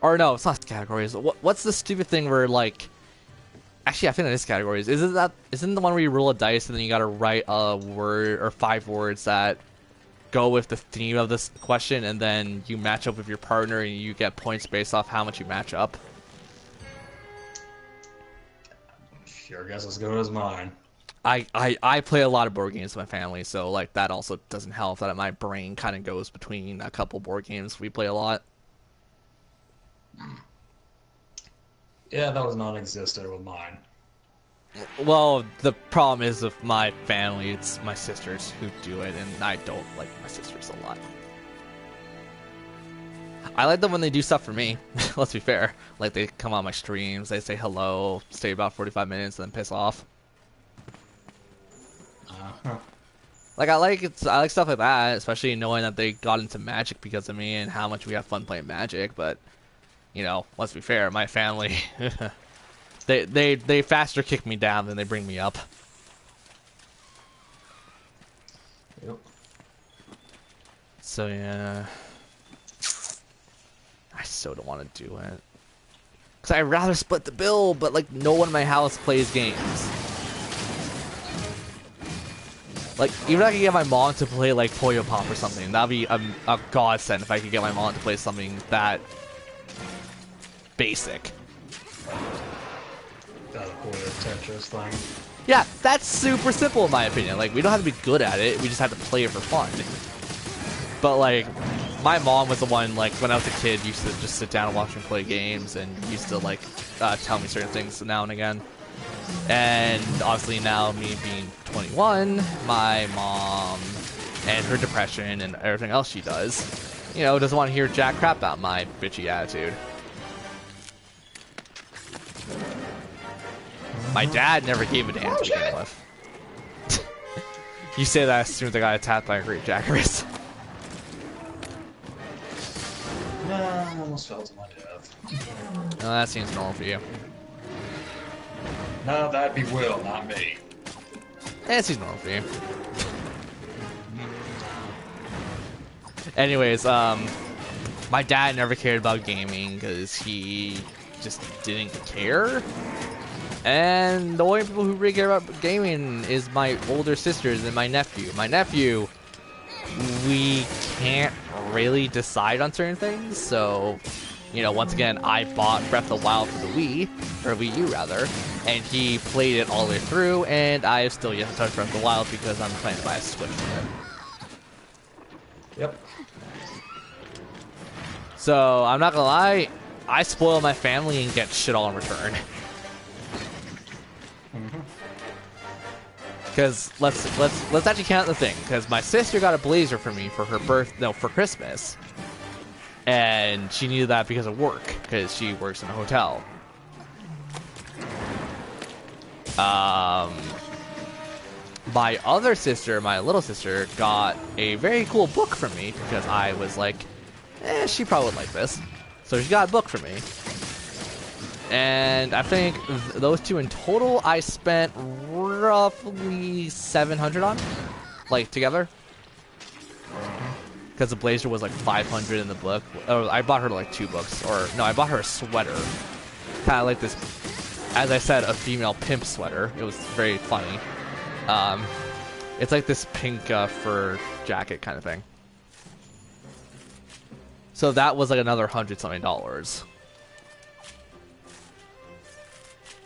Or no, it's not categories. What's the stupid thing where, like... Actually, I think it is categories. Isn't the one where you roll a dice and then you gotta write a word or 5 words that go with the theme of this question, and then you match up with your partner and you get points based off how much you match up? Your guess as good as mine. I play a lot of board games with my family, so like that also doesn't help that my brain kind of goes between a couple board games we play a lot. Yeah, that was non-existent with mine. Well, the problem is with my family, it's my sisters who do it, and I don't like my sisters a lot. I like them when they do stuff for me, let's be fair. Like, they come on my streams, they say hello, stay about 45 minutes, and then piss off. Like, I like stuff like that, especially knowing that they got into Magic because of me and how much we have fun playing Magic, but... You know, let's be fair, my family, they faster kick me down than they bring me up. Yep. So yeah, I so don't want to do it. Cause I'd rather split the bill, but like no one in my house plays games. Like, even if I could get my mom to play like Puyo Pop or something, that'd be a godsend if I could get my mom to play something that basic. That Puyo Tetris thing. Yeah, that's super simple in my opinion. Like, we don't have to be good at it, we just have to play it for fun. But like, my mom was the one, like, when I was a kid, used to just sit down and watch me play games, and used to like tell me certain things now and again. And obviously now, me being 21, my mom and her depression and everything else she does, you know, doesn't want to hear jack crap about my bitchy attitude. My dad never gave a damn to begin with. You say that as soon as I got attacked by a great jackass. No, I almost fell to my death. No, that seems normal for you. No, that'd be Will, not me. That seems normal for you. Anyways, my dad never cared about gaming because he just didn't care. And the only people who really care about gaming is my older sisters and my nephew. My nephew, we can't really decide on certain things, so, you know, once again, I bought Breath of the Wild for the Wii, or Wii U rather, and he played it all the way through, and I have still yet to touch Breath of the Wild because I'm planning to buy a Switch for it. Yep. So, I'm not gonna lie, I spoil my family and get shit all in return. Because let's actually count the thing. Because my sister got a blazer for me for her for Christmas, and she needed that because of work, because she works in a hotel. My other sister, my little sister, got a very cool book for me because I was like, she probably would like this, so she got a book for me. And I think those two in total, I spent roughly 700 on, like, together. Because the blazer was like 500 in the book. Oh, I bought her like 2 books, or no, I bought her a sweater. Kind of like this, as I said, a female pimp sweater. It was very funny. It's like this pink fur jacket kind of thing. So that was like another $100-something.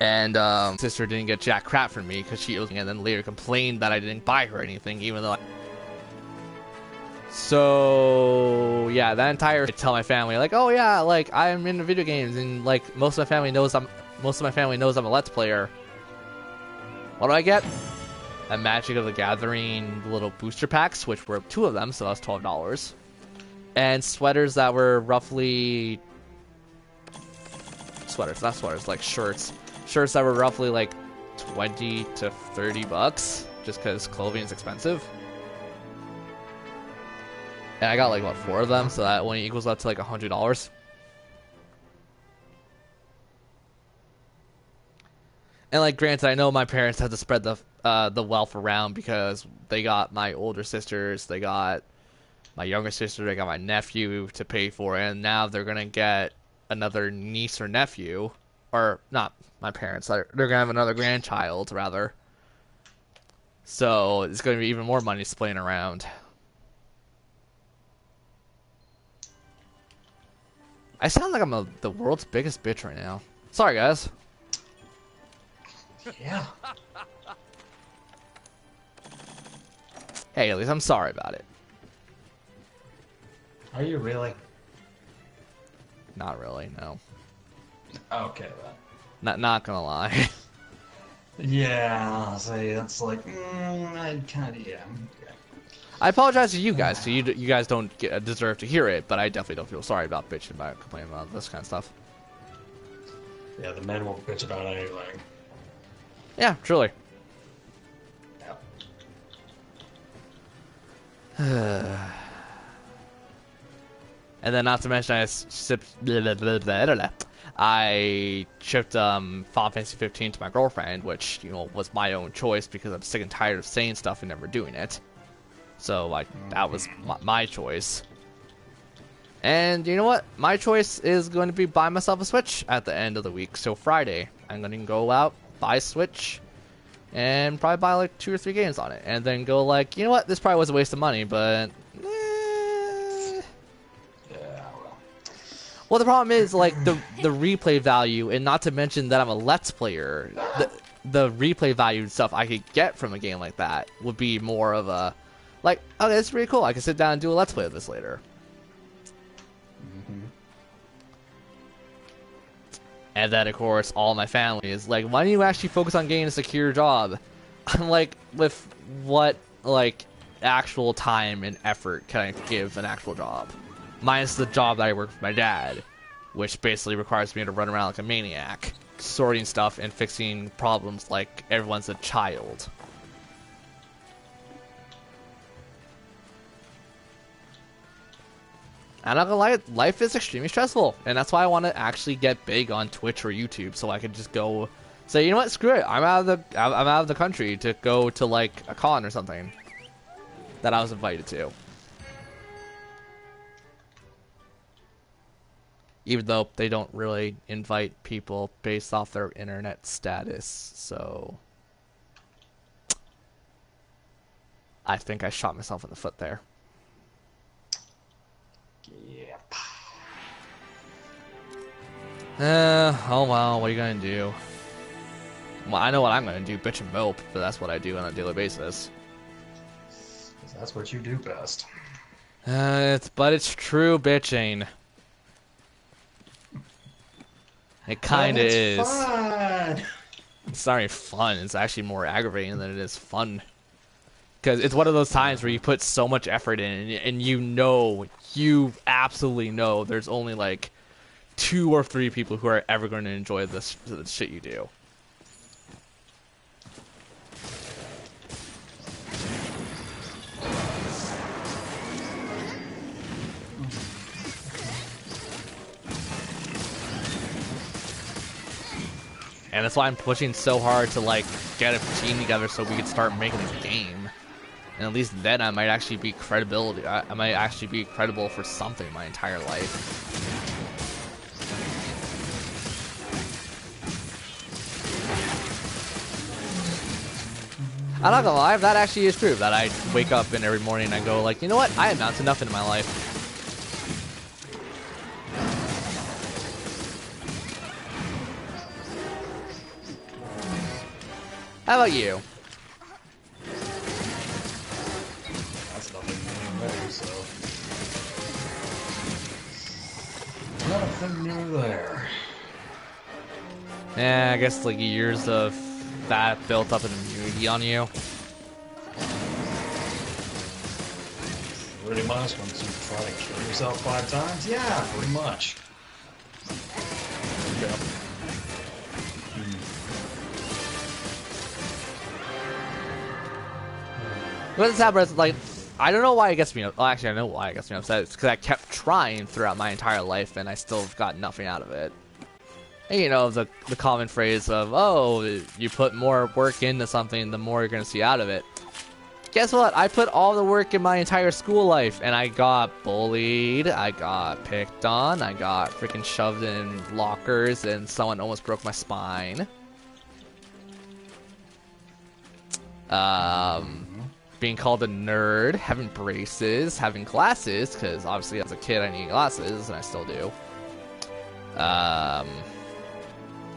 And sister didn't get jack crap from me because she was, and then later complained that I didn't buy her anything, even though. So yeah, that entire I tell my family like, oh yeah, like I'm into video games, and like most of my family knows I'm a Let's Player. What do I get? A Magic of the Gathering little booster packs, which were 2 of them, so that was $12. and sweaters that were roughly not sweaters, like shirts that were roughly like 20 to 30 bucks, just because clothing is expensive. And I got like what, 4 of them, so that only equals up to like $100. And like, granted, I know my parents had to spread the wealth around because they got my older sisters, they got my younger sister, they got my nephew to pay for, and now they're gonna get another niece or nephew, or not my parents. They're gonna have another grandchild rather. So it's gonna be even more money splitting around. I sound like I'm the world's biggest bitch right now. Sorry, guys. Yeah. Hey, at least I'm sorry about it. Are you really? Not really, no. Okay Not gonna lie. then. Yeah, see, that's like, I kind of, yeah. Okay. I apologize to you guys. So you guys don't deserve to hear it, but I definitely don't feel sorry about bitching about complaining about this kind of stuff. Yeah, the men won't bitch about anything. Yeah, truly. Yeah. And then, not to mention, I shipped Final Fantasy 15 to my girlfriend, which, you know, was my own choice because I'm sick and tired of saying stuff and never doing it. So, like, that was my choice. And you know what? My choice is going to be buy myself a Switch at the end of the week. So Friday, I'm going to go out, buy a Switch, and probably buy like 2 or 3 games on it. And then go like, you know what? This probably was a waste of money, but... Well, the problem is, like, the replay value, and not to mention that I'm a Let's Player, the replay value and stuff I could get from a game like that would be more of a, like, okay, this is pretty cool. I can sit down and do a Let's Play of this later. And then, of course, all my family is like, why don't you actually focus on getting a secure job? I'm like, with what, like, actual time and effort can I give an actual job? Minus the job that I work with my dad, which basically requires me to run around like a maniac, sorting stuff and fixing problems like everyone's a child. I'm not gonna lie, life is extremely stressful, and that's why I want to actually get big on Twitch or YouTube, so I can just go say, you know what, screw it, I'm out of the country to go to like a con or something that I was invited to. Even though they don't really invite people based off their internet status, so I think I shot myself in the foot there. Yep. Oh well, what are you gonna do? Well, I know what I'm gonna do, bitch and mope, but that's what I do on a daily basis. 'Cause that's what you do best. But it's true bitching. It kinda is. Fun. It's not really fun, it's actually more aggravating than it is fun. Because it's one of those times where you put so much effort in, and you absolutely know there's only like 2 or 3 people who are ever going to enjoy the shit you do. And that's why I'm pushing so hard to like get a team together so we can start making a game. And at least then I might actually be credibility. I might actually be credible for something my entire life. I'm not gonna lie, that actually is true. That I wake up and every morning I go like, you know what? I amount to nothing in my life. How about you? That's nothing new, so nothing new there. Yeah, I guess like years of that built up an immunity on you. pretty much. Once you try to kill yourself 5 times, yeah, pretty much. Yeah. But it's sad, but it's like, I don't know why it gets me. Well, actually, I know why it gets me upset. It's because I kept trying throughout my entire life, and I still got nothing out of it. And, you know, the common phrase of, oh, you put more work into something, the more you're going to see out of it. Guess what? I put all the work in my entire school life, and I got bullied, I got picked on, I got freaking shoved in lockers, and someone almost broke my spine. Being called a nerd, having braces, having glasses, because obviously as a kid I needed glasses, and I still do.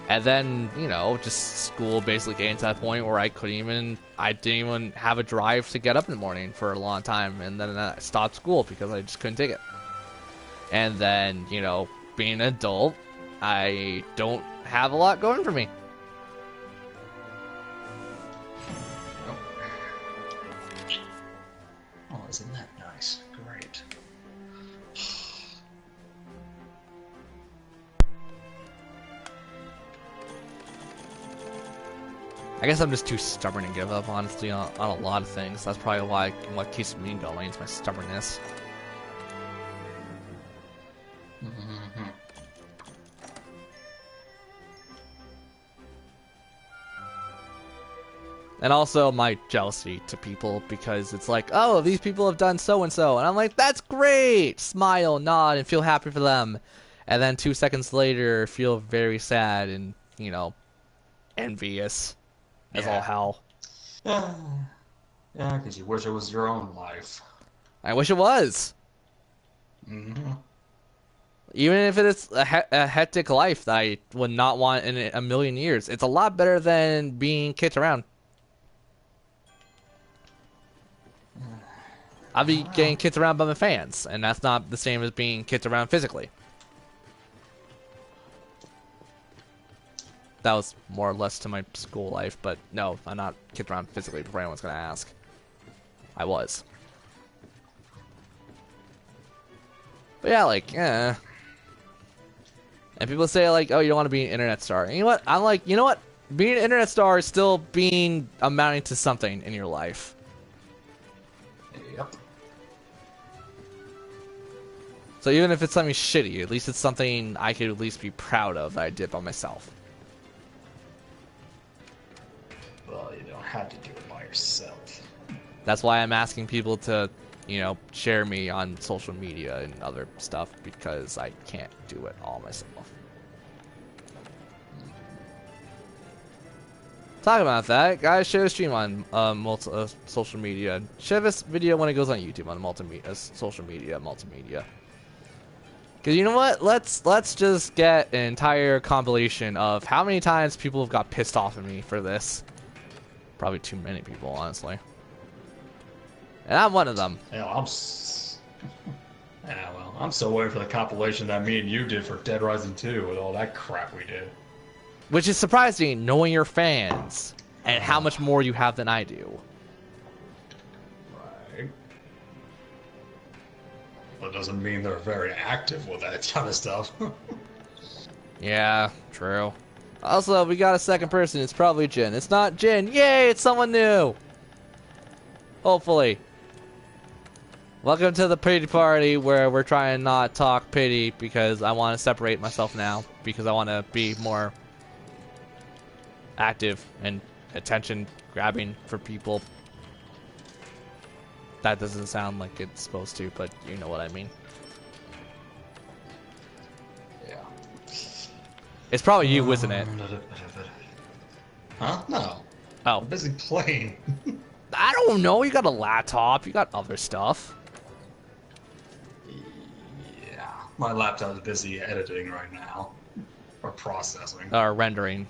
And then, you know, just school basically getting to that point where I didn't even have a drive to get up in the morning for a long time, and then I stopped school because I just couldn't take it. And then, you know, being an adult, I don't have a lot going for me. Oh, isn't that nice? Great. I guess I'm just too stubborn to give up, honestly, on a lot of things. That's probably why what keeps me going is my stubbornness. And also my jealousy to people, because it's like, oh, these people have done so and so, and I'm like, that's great! Smile, nod, and feel happy for them. And then 2 seconds later, feel very sad and, you know, envious as all hell. Yeah, because you wish it was your own life. I wish it was. Mm-hmm. Even if it is a hectic life that I would not want in a million years, it's a lot better than being kicked around. I'll be getting kicked around by my fans, and that's not the same as being kicked around physically. That was more or less to my school life, but no, I'm not kicked around physically before anyone's gonna ask. I was. But yeah, like, And people say, like, oh, you don't want to be an internet star. And you know what? I'm like, you know what? Being an internet star is still amounting to something in your life. Yep. So even if it's something shitty, at least it's something I could at least be proud of that I did by myself. Well, you don't have to do it by yourself. That's why I'm asking people to, you know, share me on social media and other stuff, because I can't do it all myself. Talking about that, guys, share the stream on social media. Share this video when it goes on YouTube on social media, multimedia. Because you know what? Let's just get an entire compilation of how many times people have got pissed off at me for this. Probably too many people, honestly. And I'm one of them. Yeah, I'm still waiting for the compilation that me and you did for Dead Rising 2 with all that crap we did. Which is surprising, knowing your fans and how much more you have than I do. Right. That doesn't mean they're very active with that kind of stuff. Yeah, true. Also, we got a second person. It's probably Jin. It's not Jin. Yay, it's someone new. Hopefully. Welcome to the pity party, where we're trying not talk pity, because I want to separate myself now, because I want to be more active and attention grabbing for people. That doesn't sound like it's supposed to, but you know what I mean. Yeah. It's probably you, isn't it? Huh? No. Oh. I'm busy playing. I don't know. You got a laptop. You got other stuff. Yeah. My laptop is busy editing right now. Or processing. Or rendering.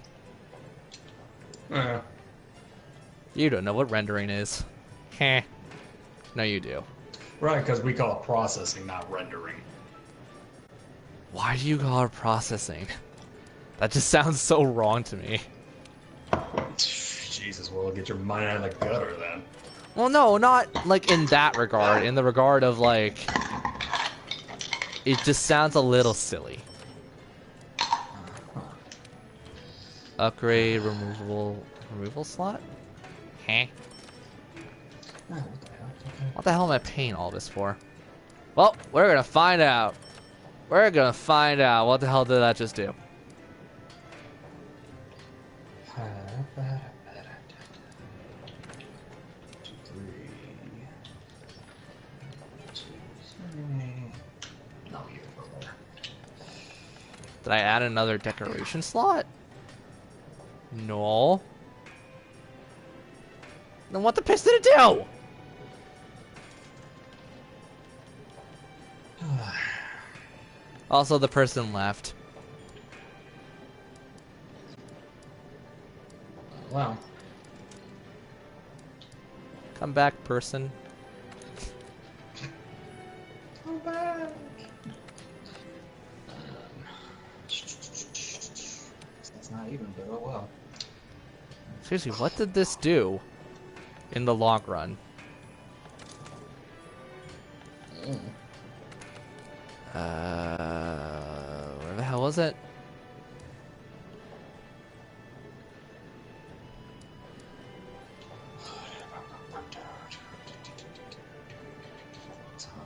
Yeah. You don't know what rendering is. Heh. No, you do. Right, because we call it processing, not rendering. Why do you call it processing? That just sounds so wrong to me. Jesus, well, get your mind out of the gutter then. Well, no, not like in that regard. In the regard of like, it just sounds a little silly. Upgrade removal slot? Huh? Oh, what the hell? Okay. What the hell am I paying all this for? Well, we're gonna find out. We're gonna find out. What the hell did that just do? No, you go there. Did I add another decoration slot? No. Then what the piss did it do? Also, the person left. Well, Come back, person. come back. That's not even, but oh well. Seriously, what did this do in the long run? Where the hell was it?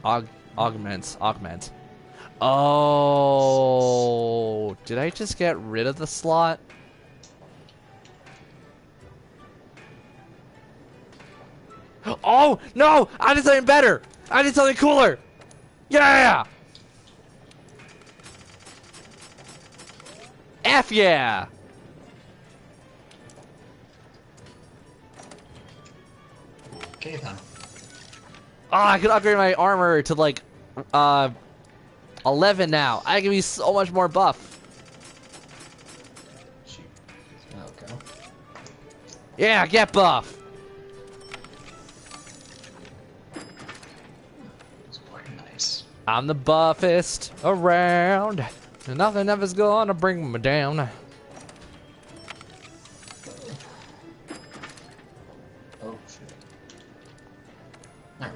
Augment. Oh, did I just get rid of the slot? Oh, no! I did something better! I did something cooler! Yeah! F yeah! Okay then. Oh, I can upgrade my armor to like 11 now. I can be so much more buff. Shoot. Okay. Yeah, get buff. It's quite nice. I'm the buffest around. And nothing ever's gonna bring me down. Oh shit.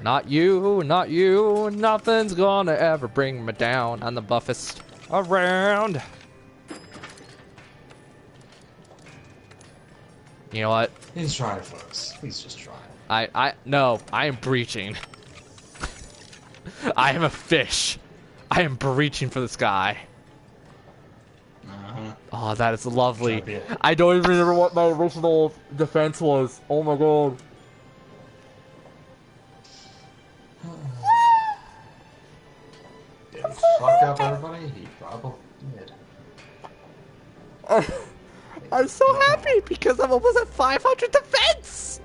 Not you, nothing's gonna ever bring me down. I'm the buffest around. You know what? He's trying, folks. He's just trying. No, I am breaching. I am a fish. I am breaching for the sky. Uh-huh. Oh, that is lovely. Try to be it. I don't even remember what my original defense was. Oh my god. Did he fuck up everybody? He probably did. I'm so happy because I'm almost at 500 defense!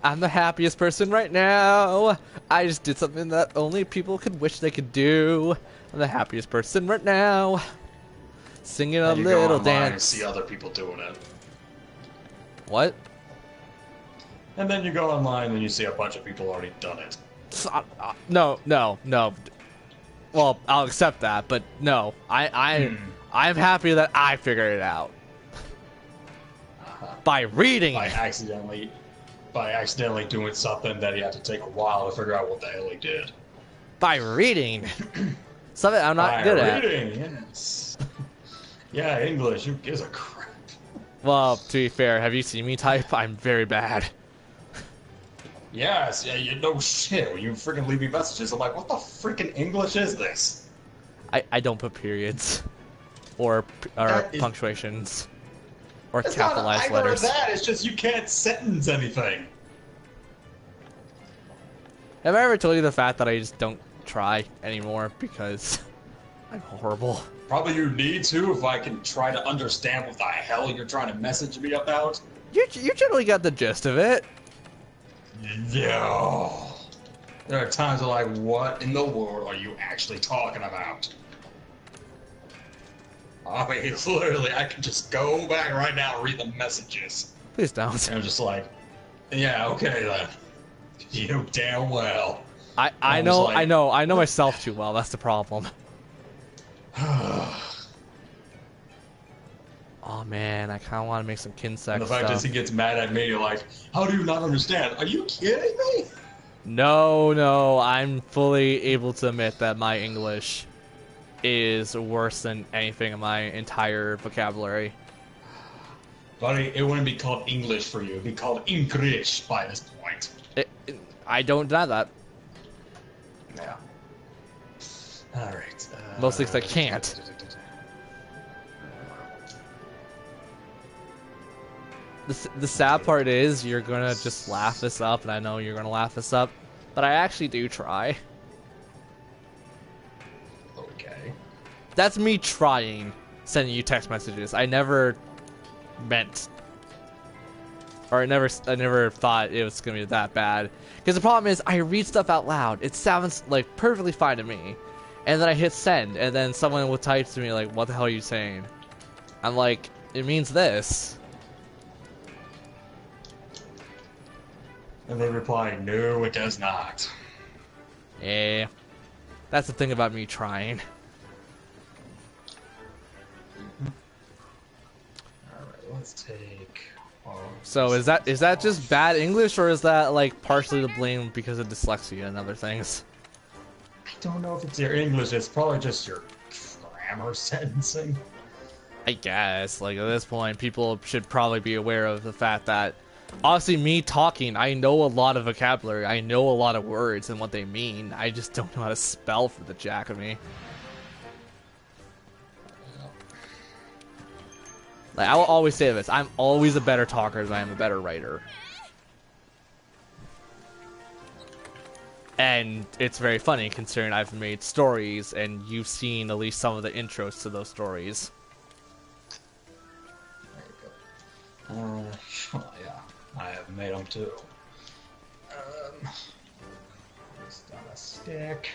I'm the happiest person right now. I just did something that only people could wish they could do. I'm the happiest person right now. Singing a And you go little online and dance. see other people doing it. What? And then you go online and you see a bunch of people already done it. No. Well, I'll accept that, but no. I'm happy that I figured it out. By reading By it. accidentally doing something that he had to take a while to figure out what the hell he did. By reading. Something I'm not By good at. reading, yes. Yeah, English, who gives a crap? Well, to be fair, have you seen me type? I'm very bad. Yes, yeah, you know shit. When you freaking leave me messages, I'm like, what the freaking English is this? I don't put periods. Or That is- punctuations. Or It's not capitalized either letters. of that, it's just you can't sentence anything. Have I ever told you the fact that I just don't try anymore because I'm horrible? Probably you need to if I can try to understand what the hell you're trying to message me about. You generally got the gist of it. Yeah. There are times where like, what in the world are you actually talking about? I mean, literally, I can just go back right now and read the messages. Please don't. And I'm just like, yeah, okay then. You damn well. I I was know, like- I know myself too well. That's the problem. Oh man, I kind of want to make some And Kinsect the fact stuff. is, he gets mad at me like, "How do you not understand? Are you kidding me?" No, no, I'm fully able to admit that my English is worse than anything in my entire vocabulary. Buddy, it wouldn't be called English for you. It'd be called English by this point. I don't deny that. Yeah. All right. Mostly 'cause I can't. The sad part is you're gonna just laugh this up, and I know you're gonna laugh this up, but I actually do try. Okay. That's me trying sending you text messages. I never meant, or I never thought it was gonna be that bad. Because the problem is, I read stuff out loud. It sounds like perfectly fine to me, and then I hit send, and then someone will type to me like, "What the hell are you saying?" I'm like, "It means this." And they reply, "No, it does not." Yeah, that's the thing about me trying. All right, let's take. So is that just bad English, or is that like partially to blame because of dyslexia and other things? I don't know if it's your English. It's probably just your grammar sentencing. I guess, like, at this point, people should probably be aware of the fact that, obviously, me talking, I know a lot of vocabulary, I know a lot of words and what they mean, I just don't know how to spell for the jack of me. Like, I will always say this, I'm always a better talker than I am a better writer. And it's very funny, considering I've made stories, and you've seen at least some of the intros to those stories. There you go. Well, yeah, I have made them too. Just on a stick.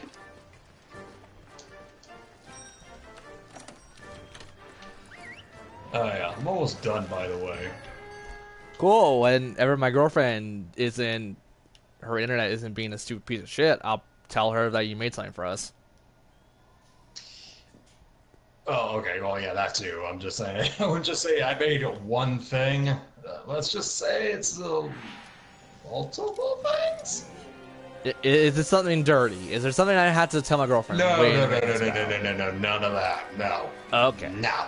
Oh yeah, I'm almost done, by the way. Cool. Whenever my girlfriend isn't, her internet isn't being a stupid piece of shit, I'll tell her that you made something for us. Oh, okay. Well, yeah, that too. I'm just saying. I would just say I made one thing. Let's just say it's multiple things. Is it something dirty? Is there something I had to tell my girlfriend? No, Wait no, a no, no, minute, no, now? no, no, no, none of that. No. Okay. No.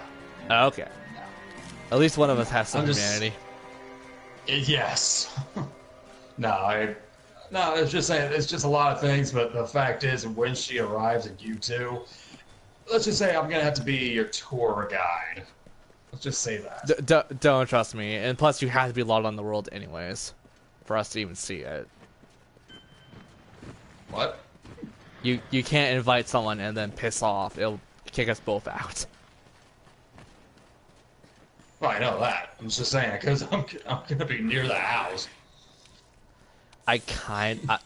Okay. At least one of us has some I'm just- humanity. Yes. No, it's just saying, it's just a lot of things, but the fact is, when she arrives at U2, let's just say I'm gonna have to be your tour guide. Let's just say that. Don't trust me. And plus, you have to be logged on the world anyways, for us to even see it. What? You can't invite someone and then piss off. It'll kick us both out. Well, I know that. I'm just saying, because I'm gonna be near the house. I'm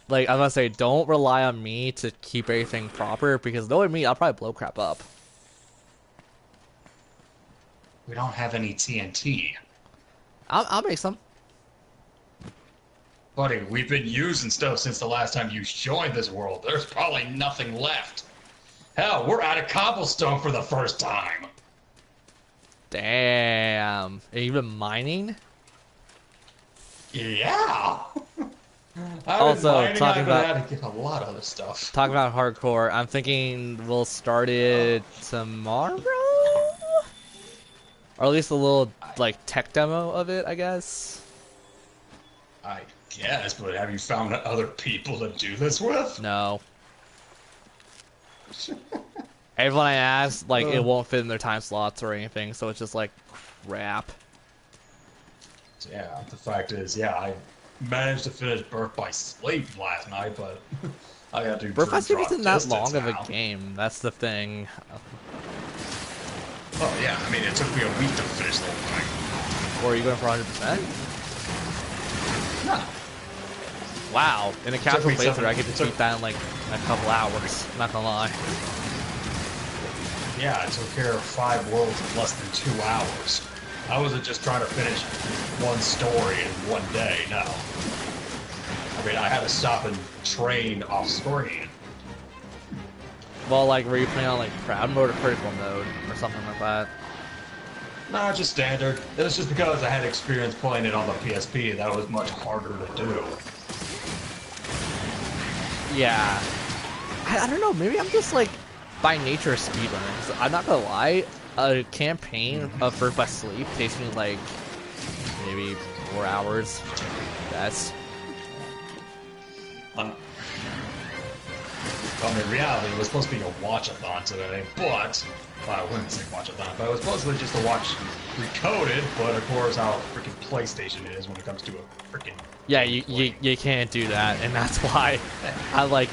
gonna say, don't rely on me to keep everything proper, because knowing me, I'll probably blow crap up. We don't have any TNT. I'll make some. Buddy, we've been using stuff since the last time you joined this world. There's probably nothing left. Hell, we're out of cobblestone for the first time. Damn. Even mining? Yeah. Also, talking about- how to get a lot of other stuff. Talking about hardcore, I'm thinking we'll start it tomorrow? Or at least a little, like, tech demo of it, I guess? I guess, but have you found other people to do this with? No. Everyone I ask, like, it won't fit in their time slots or anything, so it's just like, crap. Yeah, the fact is, yeah, I managed to finish Birth by Sleep last night, but I got to do Birth by Sleep Drop isn't that Distance long of now. a game, that's the thing. Oh yeah, I mean, it took me a week to finish the whole thing. Or are you going for 100%? No. Wow, in a casual me playthrough, some- I get to it took- beat that in like a couple hours. Not gonna lie. Yeah, I took care of 5 worlds in less than 2 hours. I wasn't just trying to finish one story in one day, no. I mean, I had to stop and train off screen. Well, like, were you playing on like crowd mode or critical mode or something like that? Nah, just standard. It was just because I had experience playing it on the PSP, that was much harder to do. Yeah. I don't know, maybe I'm just like by nature a speedrunner. 'Cause I'm not gonna lie, a campaign of Birth by Sleep takes me like maybe 4 hours. That's Well, in reality, it was supposed to be a watch-a-thon today, but... Well, I wouldn't say watch-a-thon, but it was supposedly just to watch Recoded, but of course how freaking PlayStation is when it comes to a freaking... yeah, you can't do that, and that's why I like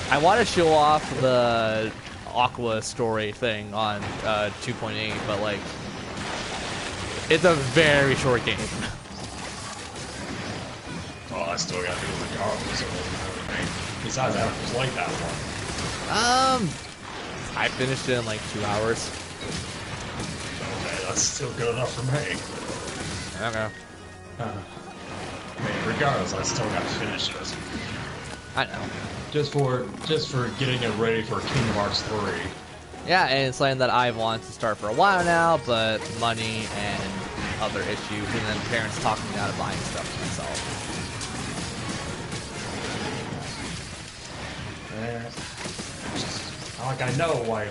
I want to show off the Aqua story thing on 2.8, but like it's a very short game. Oh, I still gotta do it regardless of everything. Besides, I haven't played that one. I finished it in like 2 hours. Okay, that's still good enough for me. Okay. I mean, regardless, I still gotta finish this. I know. Just for getting it ready for Kingdom Hearts 3. Yeah, and it's something that I've wanted to start for a while now, but money and other issues, and then parents talking me out of buying stuff for myself. Like, I know, like,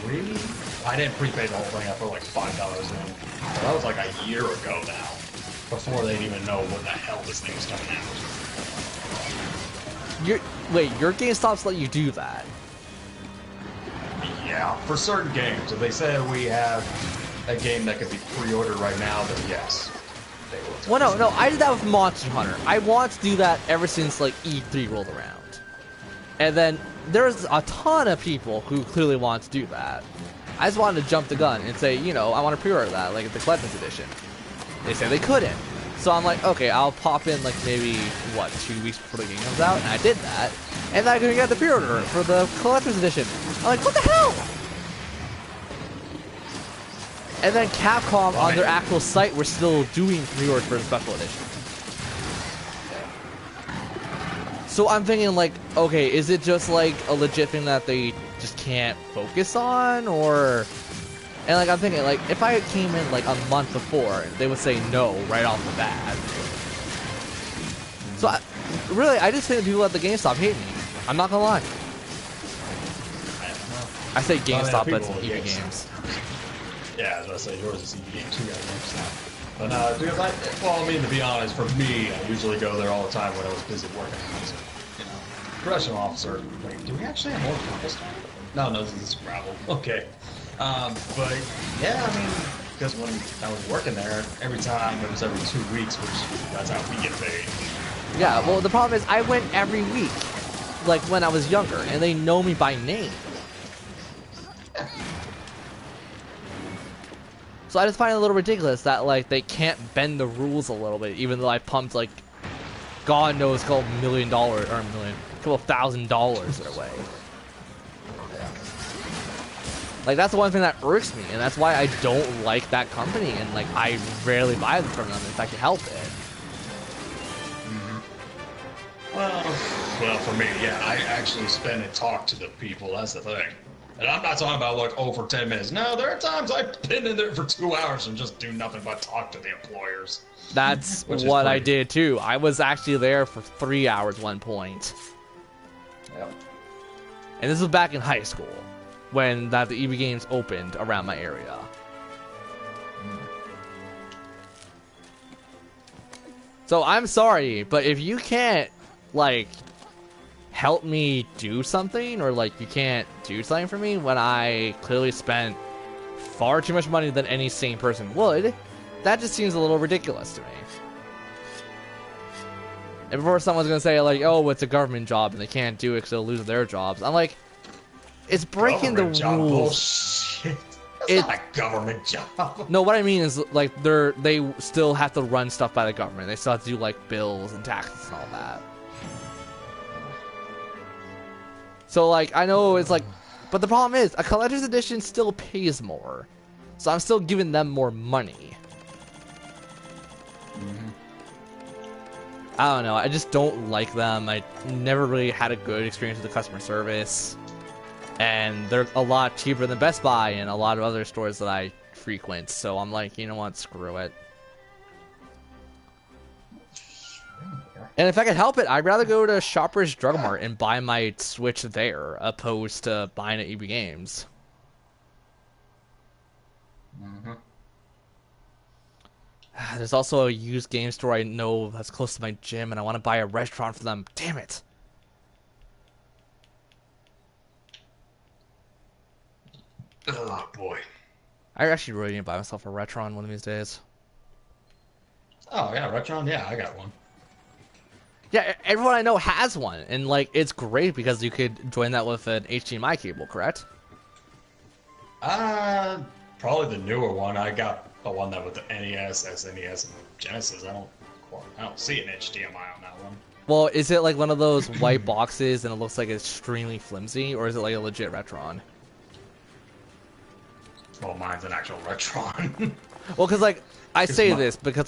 really? I didn't prepay the whole thing. I put like $5 in. But that was like a year ago now. Before they'd even know what the hell this thing was coming out. Wait, your GameStops let you do that? Yeah, for certain games. If they say we have a game that could be pre-ordered right now, then yes. They will. Well, no, I did that with Monster Hunter. I want to do that ever since like E3 rolled around. And then there's a ton of people who clearly want to do that. I just wanted to jump the gun and say, you know, I want to pre-order that, like the Collector's Edition. They said they couldn't. So I'm like, okay, I'll pop in like maybe, 2 weeks before the game comes out, and I did that. And then I could get the pre-order for the Collector's Edition. I'm like, what the hell? And then Capcom on their actual site were still doing pre-orders for the Special Edition. So I'm thinking like, okay, is it just like a legit thing that they just can't focus on, or... And like I'm thinking like, if I came in like a month before, they would say no right off the bat. So I just think people at the GameStop hate me. I'm not gonna lie. I say GameStop, but it's EB Games. Yeah, I was about to say, yours is EB Games too, GameStop. But no, dude, well, I mean, to be honest, for me, I usually go there all the time when I was busy working. So, you know, correctional officer. Wait, do we actually have more cobblestone? No, this is gravel. Okay. But yeah, I mean, because when I was working there, every time it was every 2 weeks, which that's how we get paid. Yeah, well, the problem is I went every week, like when I was younger, and they know me by name. So I just find it a little ridiculous that like they can't bend the rules a little bit, even though I pumped like God knows a couple $1 million or a couple $1,000 their way. Like that's the one thing that irks me, and that's why I don't like that company, and like I rarely buy them from them if I can help it. Well, for me, yeah, I actually spend and talk to the people. That's the thing. And I'm not talking about like over 10 minutes. No, there are times I've been in there for 2 hours and just do nothing but talk to the employers. That's what I did too. I was actually there for 3 hours one point. Yep. And this was back in high school, when the EB Games opened around my area. So I'm sorry, but if you can't, like, help me do something, or like you can't do something for me when I clearly spent far too much money than any sane person would, that just seems a little ridiculous to me. And before someone's gonna say like, oh, it's a government job and they can't do it because they'll lose their jobs, I'm like, it's breaking the rules. Bullshit. It's not a government job. No, what I mean is like they still have to run stuff by the government. They still have to do like bills and taxes and all that. So like I know it's like, but the problem is a collector's edition still pays more, so I'm still giving them more money. I don't know. I just don't like them. I never really had a good experience with the customer service. And they're a lot cheaper than Best Buy and a lot of other stores that I frequent, so I'm like, you know what, screw it. And if I could help it, I'd rather go to Shoppers Drug Mart and buy my Switch there, opposed to buying at EB Games. Mm-hmm. There's also a used game store I know that's close to my gym, and I want to buy a restaurant for them. Damn it! Oh boy. I actually really need to buy myself a Retron one of these days. Oh yeah, Retron. Yeah, I got one. Yeah, everyone I know has one, and like it's great because you could join that with an HDMI cable, correct? Probably the newer one. I got the one that with the NES, SNES, and Genesis. I don't see an HDMI on that one. Well, is it like one of those white boxes and it looks like it's extremely flimsy, or is it like a legit Retron? Well, mine's an actual Retron. Well, because like I say my- this because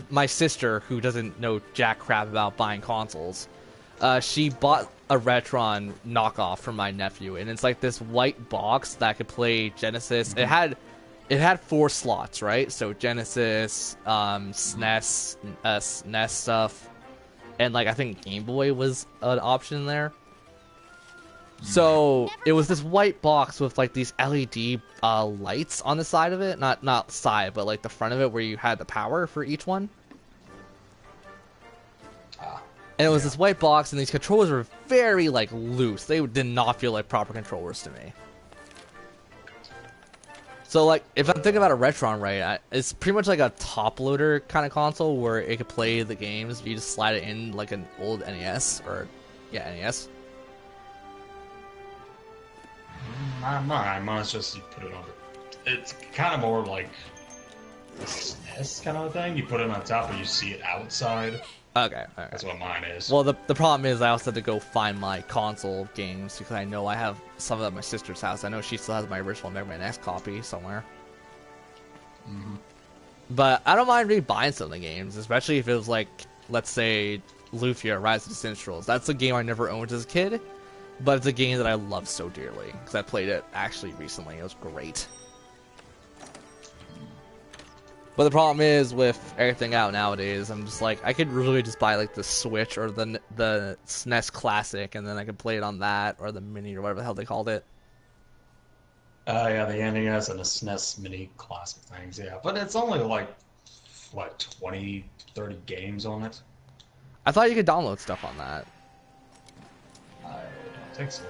my sister, who doesn't know jack crap about buying consoles, she bought a Retron knockoff for my nephew, and it's like this white box that could play Genesis. It had 4 slots, right? So Genesis, SNES, SNES stuff, and like I think Game Boy was an option there. So it was this white box with like these LED lights on the side of it, not side, but like the front of it where you had the power for each one. And it was this white box, and these controllers were very like loose. They did not feel like proper controllers to me. So like if I'm thinking about a Retron, right, it's pretty much like a top loader kind of console where it could play the games. You just slide it in like an old NES or NES. Mine's just you put it on. It's kind of more like a SNES kind of a thing. You put it on top, and you see it outside. Okay. That's what mine is. Well, the problem is I also had to go find my console games because I know I have some at my sister's house. I know she still has my original Mega Man X copy somewhere. Mm-hmm. But I don't mind really buying some of the games, especially if it was like, let's say, Lufia Rise of the Sinstrels. That's a game I never owned as a kid, but it's a game that I love so dearly because I played it actually recently. It was great. But the problem is with everything out nowadays, I'm just like, I could really just buy like the Switch or the SNES Classic, and then I could play it on that or the Mini or whatever the hell they called it. Yeah, the NES and the SNES Mini Classic things, yeah. But it's only like, what, 20, 30 games on it? I thought you could download stuff on that. I don't think so.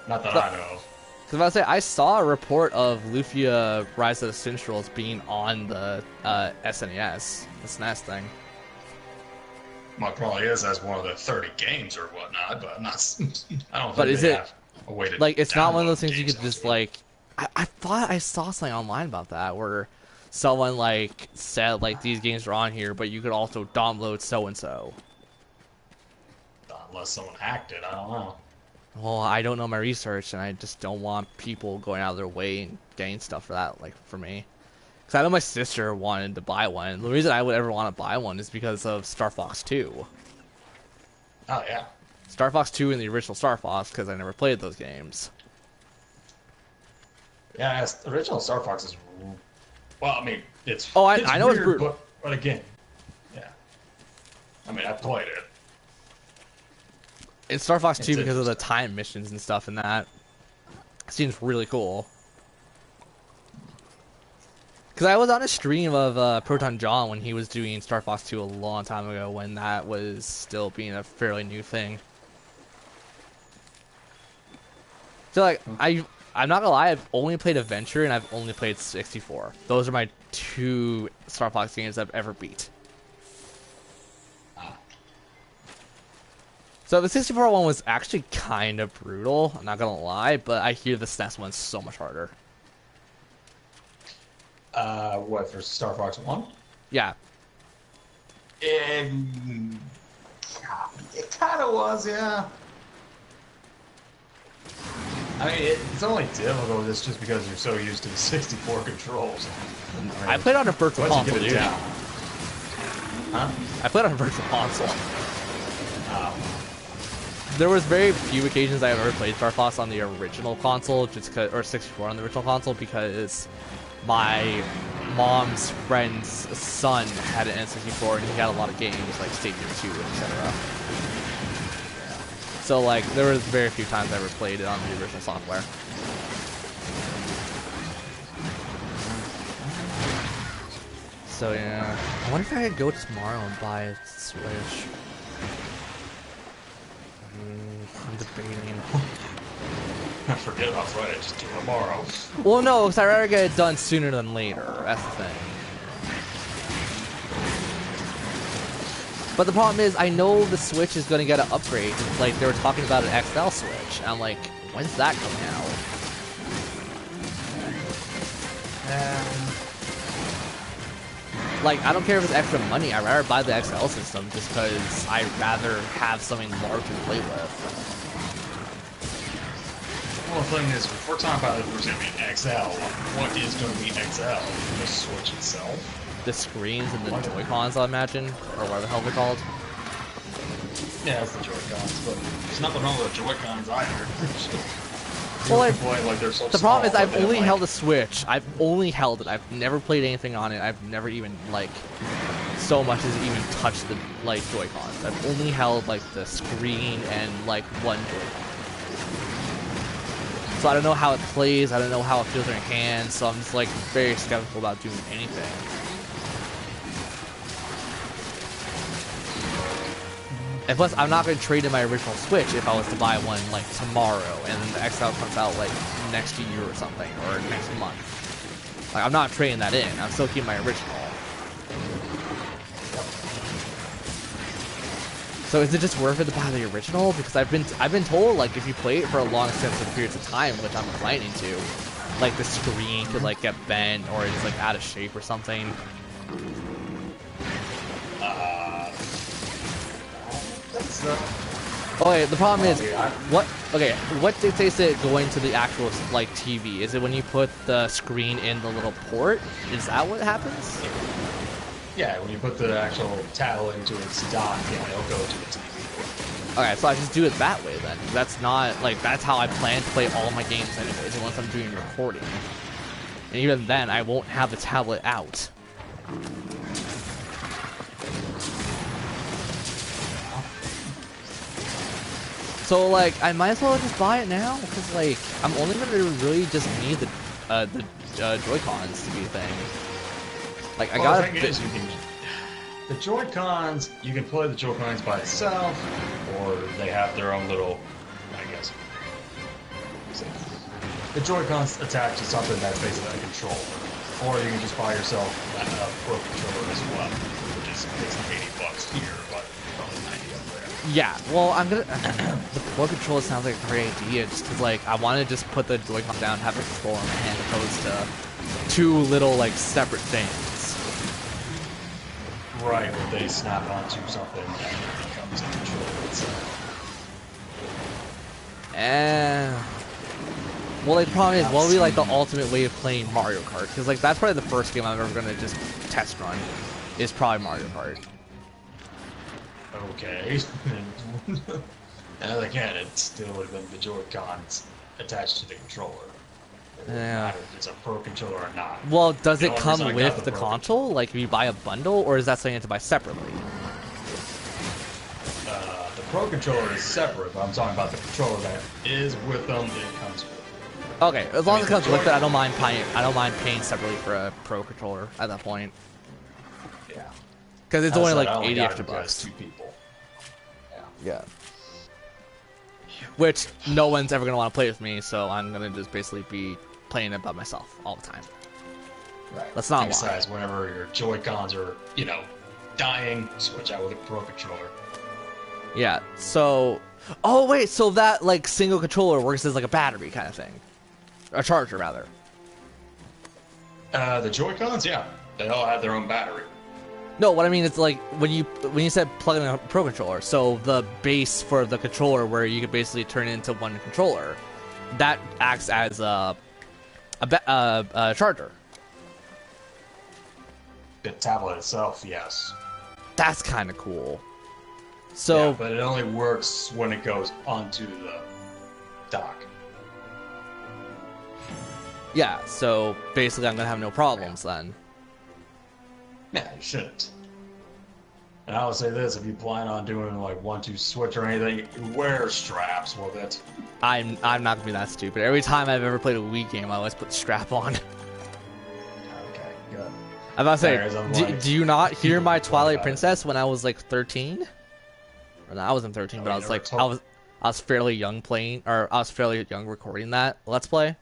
Not that I know of. Because I saw a report of Lufia Rise of the Sinstrels being on the SNES, the SNES thing. Well, it probably is as one of the 30 games or whatnot, but I'm not. I don't think But is they it have a way to like it's not one of those download things you games could just elsewhere. like? I thought I saw something online about that where someone like said like these games are on here, but you could also download so and so. Unless someone hacked it, I don't know. Well, I don't know my research, and I just don't want people going out of their way and getting stuff for that, like, for me. Because I know my sister wanted to buy one. The reason I would ever want to buy one is because of Star Fox 2. Oh, yeah. Star Fox 2 and the original Star Fox, because I never played those games. Yeah, the original Star Fox is. Well, I mean, it's. Oh, I know it's weird, brutal. But again, yeah. I mean, I played it. It's Star Fox 2 It's because of the time missions and stuff, and that seems really cool. Because I was on a stream of Proton John when he was doing Star Fox 2 a long time ago, when that was still being a fairly new thing. So, like, I'm not gonna lie, I've only played Adventure and I've only played 64. Those are my 2 Star Fox games I've ever beat. So the 64 one was actually kind of brutal, I'm not gonna lie, but I hear the SNES one's so much harder. What, for Star Fox 1? Yeah. It kind of was, yeah. I mean, it's only difficult just because you're so used to the 64 controls. I played on a virtual once you console, get it dude. down. Huh? I played on a virtual console. Oh. There was very few occasions I've ever played Star Fox on the original console, just 'cause, or 64 on the original console, because my mom's friend's son had an N64 and he had a lot of games like State of 2, etc. So like there was very few times I ever played it on the original software. So yeah, I wonder if I could go tomorrow and buy a Switch. I'm debating. Forget about Friday, just do it tomorrow. Well, no, because I'd rather get it done sooner than later. That's the thing. But the problem is, I know the Switch is going to get an upgrade. Like, they were talking about an XL Switch. And I'm like, when's that coming out? Like, I don't care if it's extra money. I'd rather buy the XL system just because I'd rather have something large to play with. Well, the thing is, if we're talking about if there's going to be an XL, what is going to be XL? The Switch itself? The screens and the Joy-Cons, I imagine, or whatever the hell they're called. Yeah, it's the Joy-Cons, but there's nothing wrong with the Joy-Cons either. Well, like they're so the problem is small, I've only held a Switch. I've only held it. I've never played anything on it. I've never even, like, so much as even touched the, like, Joy-Cons. I've only held, like, the screen and, like, one Joy-Con. So I don't know how it plays. I don't know how it feels in your hands. So I'm just, like, very skeptical about doing anything. And plus, I'm not going to trade in my original Switch if I was to buy one, like, tomorrow, and then the XL comes out, like, next year or something, or next month. Like, I'm not trading that in. I'm still keeping my original. So is it just worth it to buy the original? Because I've been told, like, if you play it for a long extensive periods of time, which I'm planning to, like, the screen could, like, get bent, or it's, like, out of shape or something. Okay, the problem is, what dictates it going to the actual, like, TV? Is it when you put the screen in the little port? Is that what happens? Yeah, when you put the actual tablet into its dock, yeah, it'll go to the TV. Okay, so I just do it that way then. That's not, like, that's how I plan to play all my games anyways, unless I'm doing recording. And even then, I won't have the tablet out. So, like, I might as well just buy it now, because, like, I'm only going to really just need the Joy-Cons to be a thing. Like, I got the thing is, the Joy-Cons, you can play the Joy-Cons by itself, or they have their own little, I guess. The Joy-Cons attached to something that's basically a controller. Or you can just buy yourself a Pro controller as well, which is basically $80 here, but probably 90 up there. Yeah, well, I'm gonna... the Pro controller sounds like a great idea, just because, like, I want to just put the Joy-Con down and have the controller in my hand, opposed to two little, like, separate things. Right, where they snap onto something and it becomes a controller itself. Well, like, the problem is, what would be, like, the ultimate way of playing Mario Kart? Because, like, that's probably the first game I'm ever going to just test run, is probably Mario Kart. Okay. And again, it still would have been the Joy-Cons attached to the controller. It doesn't matter if it's a Pro controller or not. Well, does The it only come reason I got with the Pro console? Like, if you buy a bundle, or is that something you have to buy separately? The Pro controller is separate, but I'm talking about the controller that is with them, it comes with. Okay, as long as it comes with it, I don't mind paying separately for a Pro controller at that point. Yeah. Because it's As only I like said, I only 80 got it extra because bucks. 2 people. Yeah. Which no one's ever gonna want to play with me, so I'm gonna just basically be playing it by myself all the time. Right. Let's not lie. Besides, whenever your Joy-Cons are, dying, switch out with a Pro controller. Yeah. So, oh wait, so that like single controller works as like a battery kind of thing, a charger rather. The Joy-Cons, yeah, they all have their own battery. No, what I mean is like when you said plug in a Pro controller, so the base for the controller where you could basically turn it into one controller, that acts as a charger. The tablet itself, yes. That's kind of cool. So, Yeah, but it only works when it goes onto the dock. Yeah, so basically I'm gonna have no problems then. Yeah, you shouldn't. And I would say this: if you plan on doing like 1-2 switch or anything, wear straps with it. I'm not gonna be that stupid. Every time I've ever played a Wii game, I always put the strap on. Okay, good. I'm about to Anyways, say, I'm do, like, do you not hear my Twilight Okay. Princess when I was like 13? Or no, I wasn't 13, but we I was never like told- I was fairly young playing, or I was fairly young recording that Let's Play.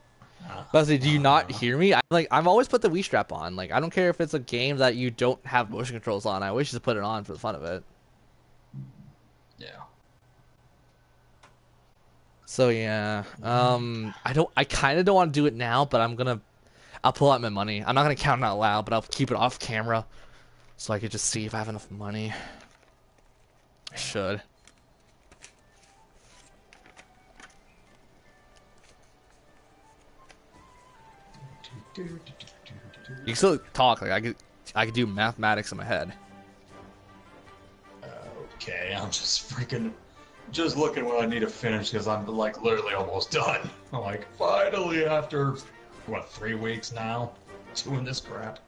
But I was like, do you not hear me? I've always put the Wii strap on. Like I don't care if it's a game that you don't have motion controls on. I always just put it on for the fun of it. Yeah. So yeah, I kind of don't want to do it now, but I'll pull out my money. I'm not gonna count it out loud, but I'll keep it off camera, so I could just see if I have enough money. I should. You can still talk. Like I could do mathematics in my head. Okay, I'm just looking what I need to finish because I'm like literally almost done. I'm like, finally, after what, 3 weeks now, doing this crap.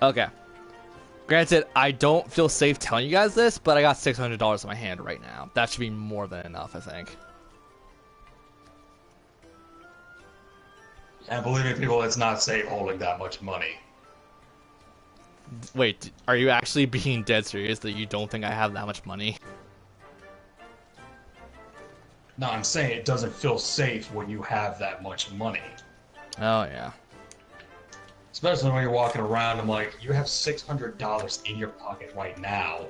Okay. Granted, I don't feel safe telling you guys this, but I got $600 in my hand right now. That should be more than enough, I think. And believe me, people, it's not safe holding that much money. Wait, are you actually being dead serious that you don't think I have that much money? No, I'm saying it doesn't feel safe when you have that much money. Oh, yeah. Especially when you're walking around, I'm like, you have $600 in your pocket right now.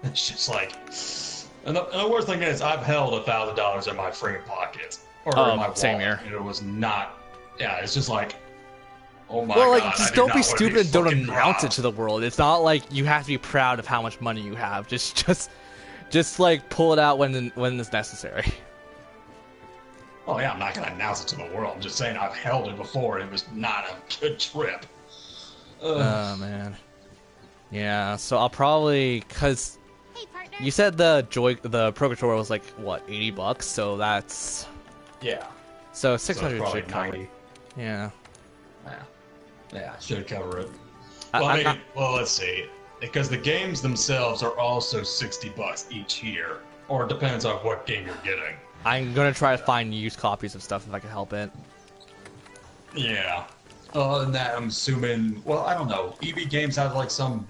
It's just like, and the worst thing is, I've held $1,000 in my freaking pocket or in my wallet, same here. and it was not. Yeah, it's just like, oh my Well, god. like, I just did don't not be want to stupid and don't fucking announce it robbed. to the world. It's not like you have to be proud of how much money you have. Just like pull it out when it's necessary. Oh yeah, I'm not gonna announce it to the world. I'm just saying I've held it before, and it was not a good trip. Oh man. Yeah. So I'll probably cause Hey, partner. you said the Pro Controller was like what, $80? So that's Yeah. so So 600 it's probably should cover. 90. Yeah. Yeah, should cover it. I- Well, I'm maybe, not- well, let's see. Because the games themselves are also $60 each year, or it depends on what game you're getting. I'm gonna try to find used copies of stuff if I can help it. Yeah. And that I'm assuming. Well, I don't know. EB Games have like some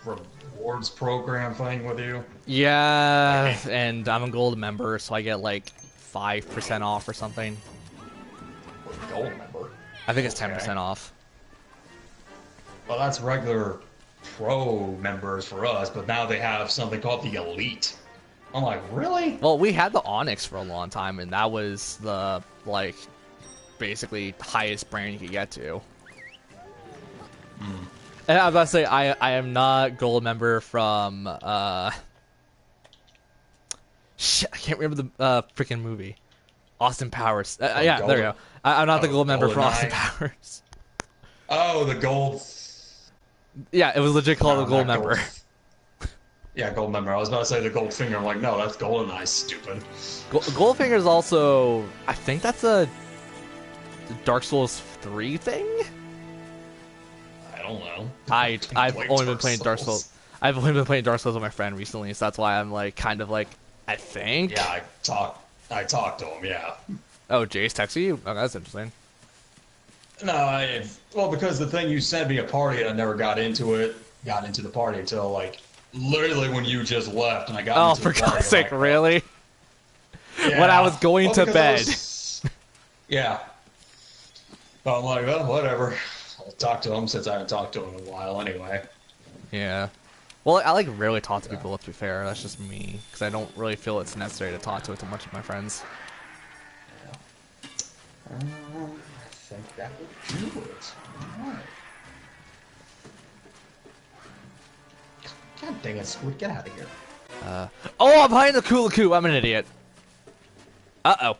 rewards program thing with you. Yeah, and I'm a gold member, so I get like 5% off or something. Gold member. I think it's Okay. 10% off. Well, that's regular pro members for us, but now they have something called the Elite. I'm like, really? Well, we had the Onyx for a long time, and that was the like basically highest brand you could get to. And I was about to say I am not gold member from shit, I can't remember the freaking movie. Austin Powers. Yeah, there you go. I'm not the gold member for Austin GoldenEye. Powers. Oh, the gold. Yeah, it was legit called No, a gold not member. Yeah, gold member. I was about to say the gold finger. I'm like, no, that's GoldenEye, stupid. Goldfinger is also, I think that's a Dark Souls 3 thing. I don't know. I've Played only been playing Dark Souls. I've only been playing Dark Souls with my friend recently, so that's why I'm like kind of like I think. Yeah, I talked to him. Yeah. Oh, Jace texted you? Oh, that's interesting. No, well, because the thing you sent me a party and I never got into it. Got into the party until like literally when you just left and I got Oh, into for the party. God's sake, I'm like, really? yeah. When I was going Well, to because I bed. was- Yeah. But I'm like, well, whatever. I'll talk to him since I haven't talked to him in a while anyway. Yeah. Well, I like rarely talk to people. Let's be fair. That's just me because I don't really feel it's necessary to talk to much of my friends. I think that would do it. Alright. God dang it, Squid, get out of here. Oh, I'm behind the Kula Koo. I'm an idiot. Uh-oh.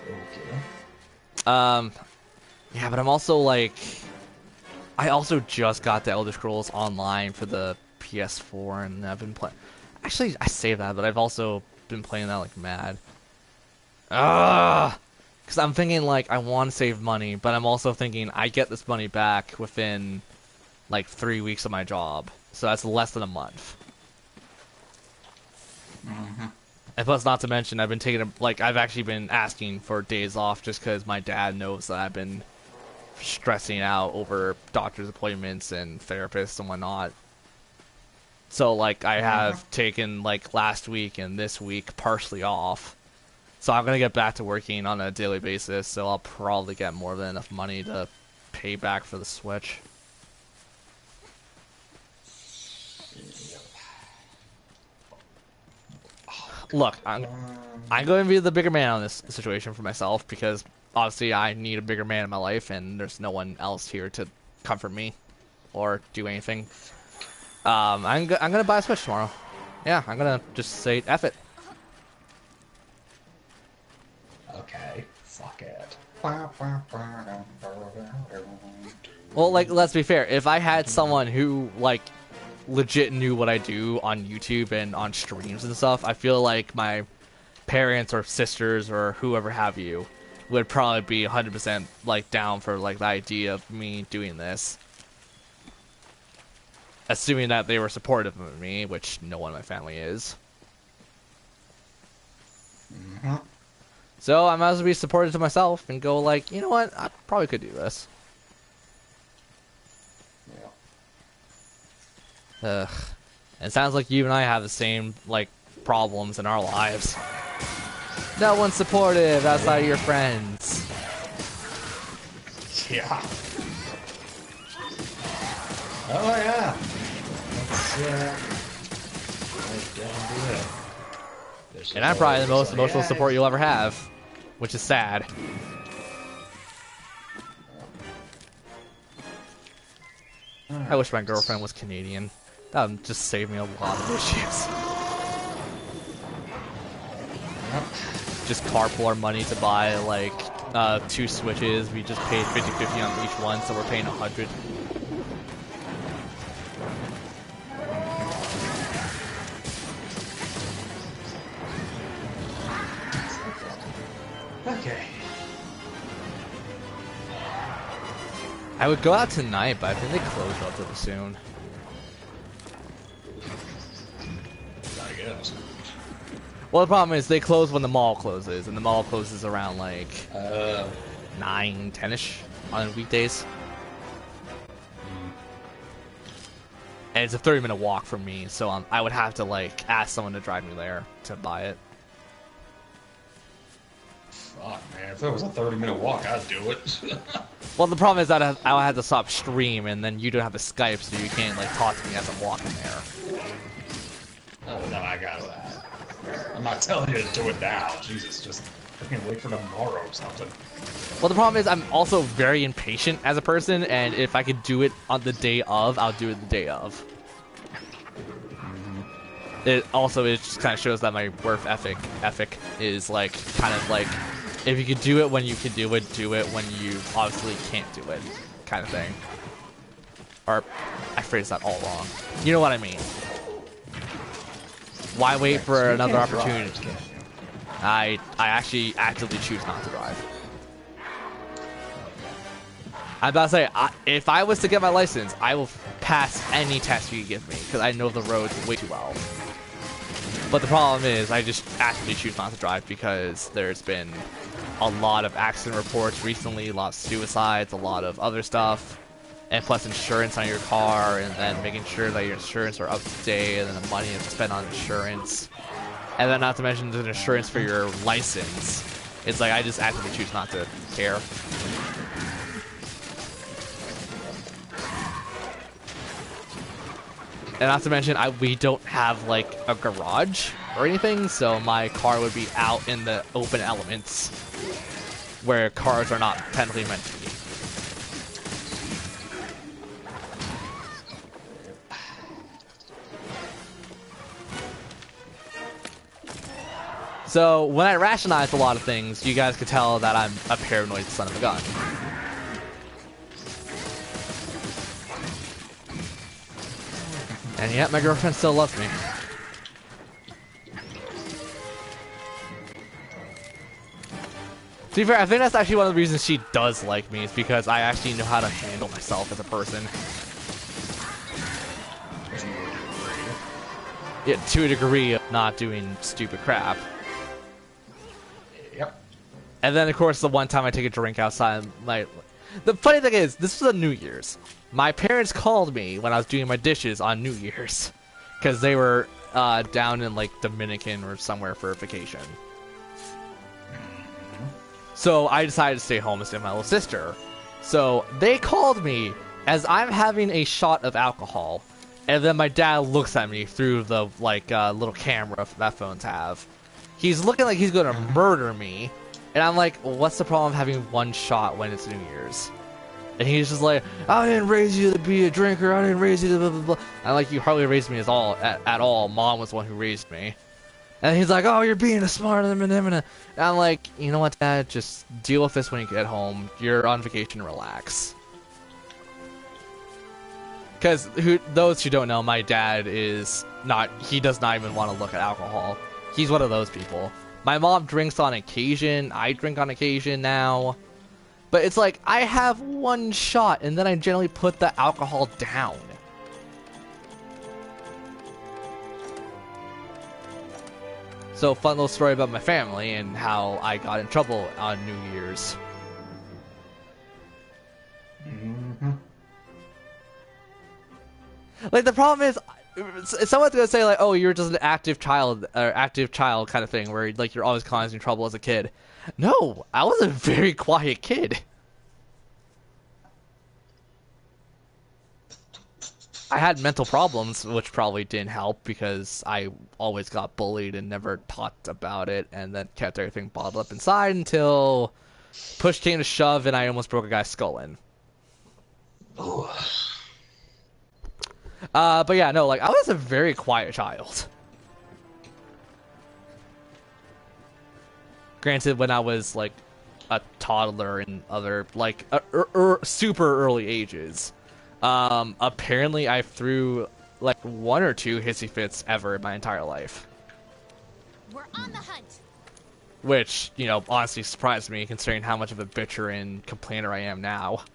Okay. Yeah, but I'm also like, I also just got the Elder Scrolls Online for the PS4, and I've been playing. Actually, I say that, but I've also been playing that like mad. Because I'm thinking like I want to save money, but I'm also thinking I get this money back within like 3 weeks of my job, so that's less than a month. And plus, not to mention, I've been I've actually been asking for days off just because my dad knows that I've been stressing out over doctor's appointments and therapists and whatnot. So, like, I have taken, like, last week and this week partially off. So I'm going to get back to working on a daily basis, so I'll probably get more than enough money to pay back for the Switch. Look, I'm going to be the bigger man on this situation for myself because obviously I need a bigger man in my life and there's no one else here to comfort me or do anything. I'm going to buy a Switch tomorrow. Yeah, I'm going to just say F it. Okay. Fuck it. Well, like, let's be fair. If I had someone who, like, legit knew what I do on YouTube and on streams and stuff, I feel like my parents or sisters or whoever have you would probably be 100% like down for like the idea of me doing this, assuming that they were supportive of me, which no one in my family is. So I might as well be supportive to myself and go like, you know what, I probably could do this. Ugh. It sounds like you and I have the same, like, problems in our lives. No one's supportive outside of your friends. Yeah. Oh, yeah. That's, And I'm probably the most emotional support you'll ever have, which is sad. I wish my girlfriend was Canadian. That would just save me a lot of issues. Just carpool our money to buy, like, 2 Switches. We just paid 50-50 on each one, so we're paying 100. Okay. I would go out tonight, but I think they close relatively soon. I guess. Well, the problem is they close when the mall closes, and the mall closes around like 9, 10-ish on weekdays. And it's a 30-minute walk from me, so I would have to like ask someone to drive me there to buy it. Fuck, man. If it was a 30-minute walk, I'd do it. Well, the problem is that I would have to stop stream, and then you don't have a Skype, so you can't like talk to me as I'm walking there. Oh, no, I got that. I'm not telling you to do it now. Jesus, just freaking wait for tomorrow or something. Well, the problem is I'm also very impatient as a person, and if I could do it on the day of, I'll do it the day of. It also just kind of shows that my work ethic is like kind of like, if you could do it when you can do it when you obviously can't do it, kind of thing. Or I phrased that all wrong. You know what I mean? Why wait for another opportunity? I actually actively choose not to drive. I'm about to say, if I was to get my license, I will pass any test you give me, because I know the roads way too well. But the problem is, I just actively choose not to drive because there's been a lot of accident reports recently, a lot of suicides, a lot of other stuff, and plus insurance on your car, and then making sure that your insurance are up to date, and then the money is spent on insurance, and then not to mention the insurance for your license. It's like I just actively choose not to care. And not to mention, we don't have like a garage or anything, so my car would be out in the open elements where cars are not technically meant to be. So when I rationalize a lot of things, you guys could tell that I'm a paranoid son of a gun. And yet my girlfriend still loves me. To be fair, I think that's actually one of the reasons she does like me, is because I actually know how to handle myself as a person. Yeah, to a degree of not doing stupid crap. Yep. And then, of course, the one time I take a drink outside, the funny thing is, this was on New Year's. My parents called me when I was doing my dishes on New Year's, because they were down in, like, Dominican or somewhere for a vacation. So I decided to stay home and stay with my little sister. So they called me as I'm having a shot of alcohol, and then my dad looks at me through the little camera that phones have. He's looking like he's gonna murder me, and I'm like, what's the problem having one shot when it's New Year's? And he's just like, I didn't raise you to be a drinker. I didn't raise you to blah blah blah. And like, you hardly raised me at all. Mom was the one who raised me. And he's like, oh, you're being a smart and I'm like, you know what, Dad? Just deal with this when you get home. You're on vacation, relax. Because those who don't know, my dad is not, he does not even want to look at alcohol. He's one of those people. My mom drinks on occasion. I drink on occasion now. But it's like, I have one shot and then I generally put the alcohol down. So, fun little story about my family and how I got in trouble on New Year's. Mm-hmm. Like, the problem is, someone's gonna say, like, oh, you're just an active child kind of thing, where, like, you're always causing trouble as a kid. No, I was a very quiet kid. I had mental problems, which probably didn't help because I always got bullied and never talked about it, and then kept everything bottled up inside until push came to shove and I almost broke a guy's skull in. But yeah, no, like, I was a very quiet child. Granted, when I was, like, a toddler and other, like, super early ages, apparently I threw, like, 1 or 2 hissy fits ever in my entire life. We're on the hunt. Which, you know, honestly surprised me, considering how much of a bitcher and complainer I am now.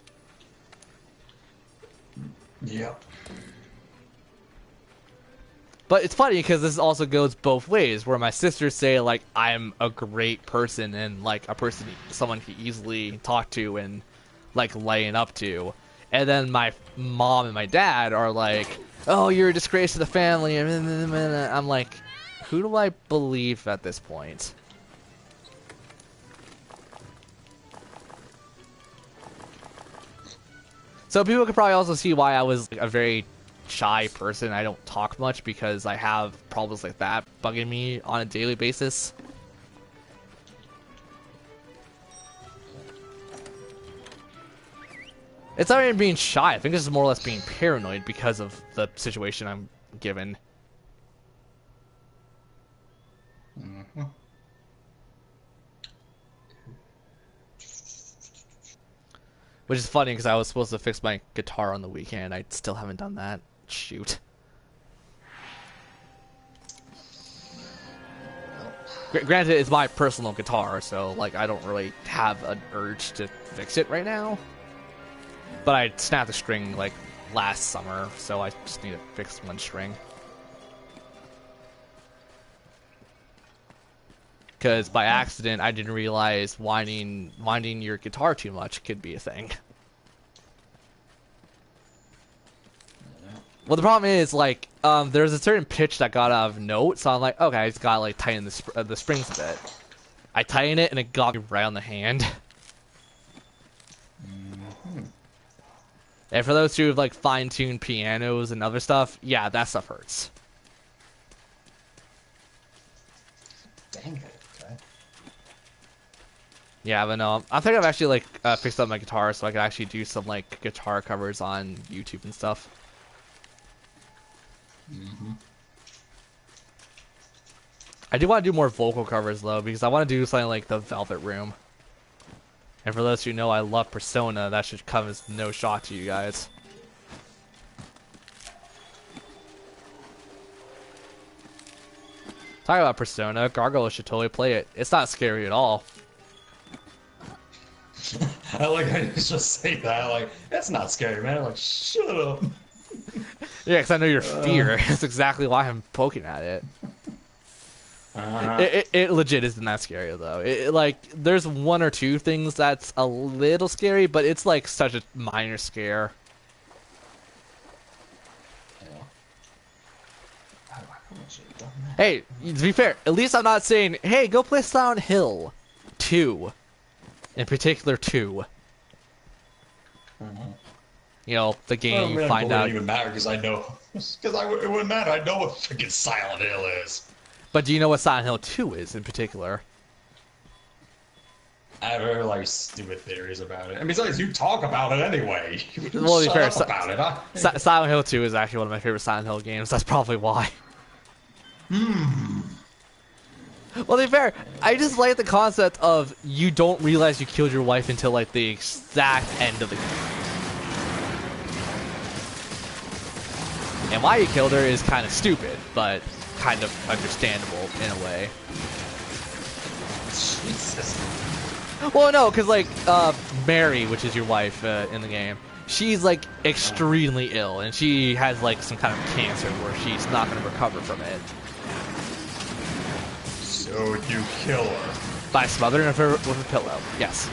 Yep. But it's funny because this also goes both ways, where my sisters say, like, I'm a great person and, like, a person, someone you easily talk to and, like, laying up to. And then my mom and my dad are like, oh, you're a disgrace to the family. And I'm like, who do I believe at this point? So people could probably also see why I was, like, a very shy person. I don't talk much because I have problems like that bugging me on a daily basis. It's not even being shy. I think this is more or less being paranoid because of the situation I'm given. Mm-hmm. Which is funny because I was supposed to fix my guitar on the weekend. I still haven't done that. Shoot. Granted, it's my personal guitar, so, like, I don't really have an urge to fix it right now. But I snapped the string, like, last summer, so I just need to fix one string. Because by accident, I didn't realize winding your guitar too much could be a thing. Well, the problem is, like, there's a certain pitch that got out of note, so I'm like, okay, I just gotta, like, tighten the springs a bit. I tighten it, and it got me right on the hand. Mm-hmm. And for those who have, like, fine-tuned pianos and other stuff, yeah, that stuff hurts. Dang it. Okay. Yeah, but no, I think I've actually, like, fixed up my guitar so I can actually do some, like, guitar covers on YouTube and stuff. Mm-hmm. I do want to do more vocal covers though, because I want to do something like the Velvet Room. And for those who know, I love Persona. That should come as no shock to you guys. Talking about Persona, Gargoyle should totally play it. It's not scary at all. I like how you just say that. Like, that's not scary, man. I'm like, shut up. Yeah, because I know your fear. That's exactly why I'm poking at it. It legit isn't that scary though. Like, there's one or two things that's a little scary, but it's like such a minor scare. Hey, to be fair, at least I'm not saying, hey, go play Silent Hill 2. In particular, 2. You know, the game you find out. It wouldn't even matter because I know. Because it wouldn't matter. I know what freaking Silent Hill is. But do you know what Silent Hill 2 is in particular? I've heard like stupid theories about it. And besides, you talk about it anyway. Well, to be fair, about it, huh? Silent Hill 2 is actually one of my favorite Silent Hill games. That's probably why. Well, to be fair, I just like the concept of you don't realize you killed your wife until like the exact end of the game. And why you killed her is kind of stupid, but kind of understandable in a way. Jesus. Well, no, because like Mary, which is your wife in the game, she's like extremely ill, and she has like some kind of cancer where she's not going to recover from it. So you kill her By smothering her with a pillow. Yes.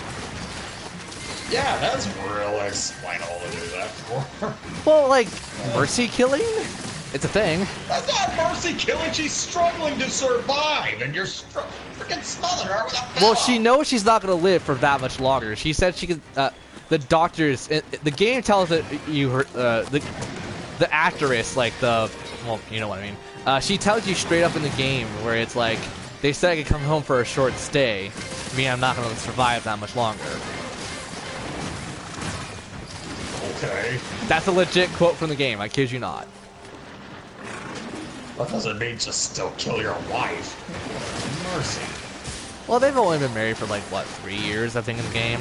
Yeah, that's real explainable to do that for. Well, like mercy killing, it's a thing. That's not mercy killing. She's struggling to survive, and you're freaking smothering her with a pillow. Well, she knows she's not going to live for that much longer. She said she could. The doctors. The game tells it you. The actress, like the. Well, you know what I mean. She tells you straight up in the game where it's like they said I could come home for a short stay. I mean, I'm not going to survive that much longer. Okay. That's a legit quote from the game. I kid you not. That doesn't mean just still kill your wife. Mercy. Well, they've only been married for like what, 3 years, I think, in the game.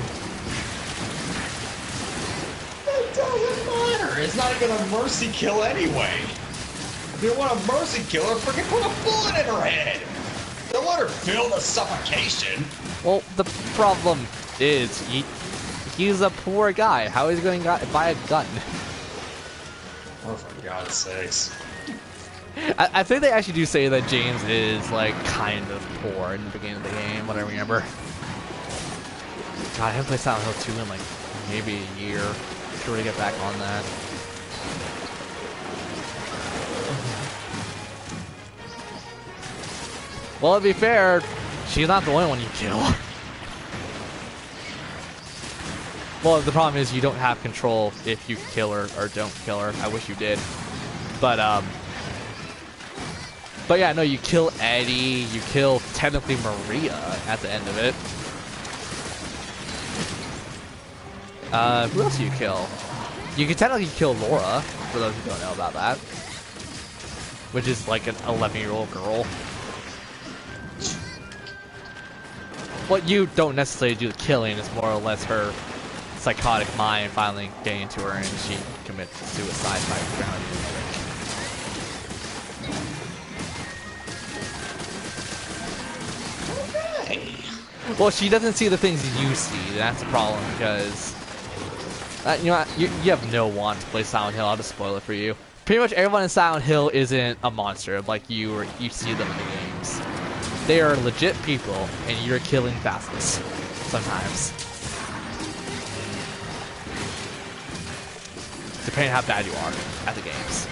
It doesn't matter. It's not even a mercy kill anyway. If you want a mercy kill her, freaking put a bullet in her head. Don't let her feel the suffocation. Well, the problem is he's a poor guy. How is he going to buy a gun? Oh, for God's sakes. I think they actually do say that James is like kind of poor in the beginning of the game, what I remember. God, I haven't played Silent Hill 2 in like maybe a year. Sure to get back on that. Well, to be fair, she's not the only one you kill. Well, the problem is you don't have control if you kill her or don't kill her. I wish you did. But yeah, no, you kill Eddie, you kill technically Maria at the end of it. Who else do you kill? You can technically kill Laura, for those who don't know about that. Which is like an 11-year-old girl. What you don't necessarily do the killing, is more or less her psychotic mind finally getting into her and she commits suicide by drowning in the drink. Well, she doesn't see the things you see. That's the problem because you know you have no want to play Silent Hill. I'll just spoil it for you. Pretty much everyone in Silent Hill isn't a monster like you see them in the games. They are legit people, and you're killing bastards sometimes. Depending on how bad you are at the games.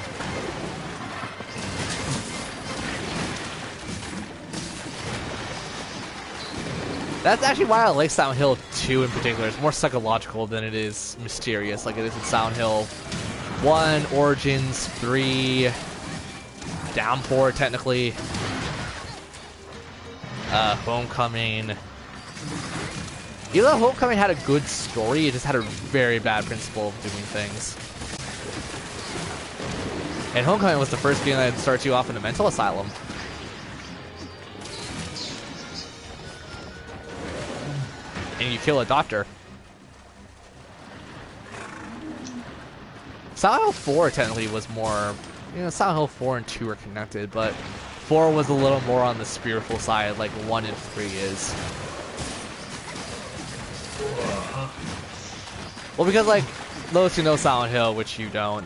That's actually why I like Silent Hill 2 in particular. It's more psychological than it is mysterious, like it is in Silent Hill 1, Origins, 3, Downpour, technically. Homecoming. Even though Homecoming had a good story, it just had a very bad principle of doing things. And Homecoming was the first game that started you off in a mental asylum. and you kill a doctor. Silent Hill 4 technically was more, Silent Hill 4 and 2 are connected, but 4 was a little more on the spiritual side, like 1 and 3 is. Well, because like those who know Silent Hill, which you don't,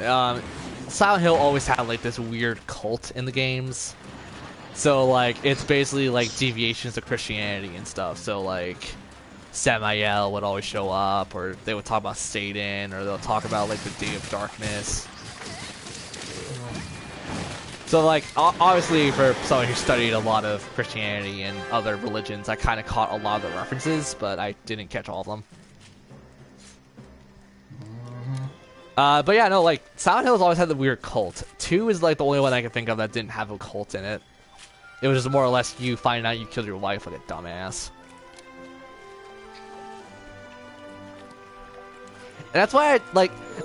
Silent Hill always had like this weird cult in the games. So like it's basically like deviations of Christianity and stuff. So like Samael would always show up, or they would talk about Satan, or they'll talk about like the Day of Darkness. So like obviously for someone who studied a lot of Christianity and other religions, I kind of caught a lot of the references, but I didn't catch all of them. But yeah, no, like Silent Hill's always had the weird cult. 2 is like the only one I can think of that didn't have a cult in it. It was just more or less you finding out you killed your wife like a dumbass. And that's why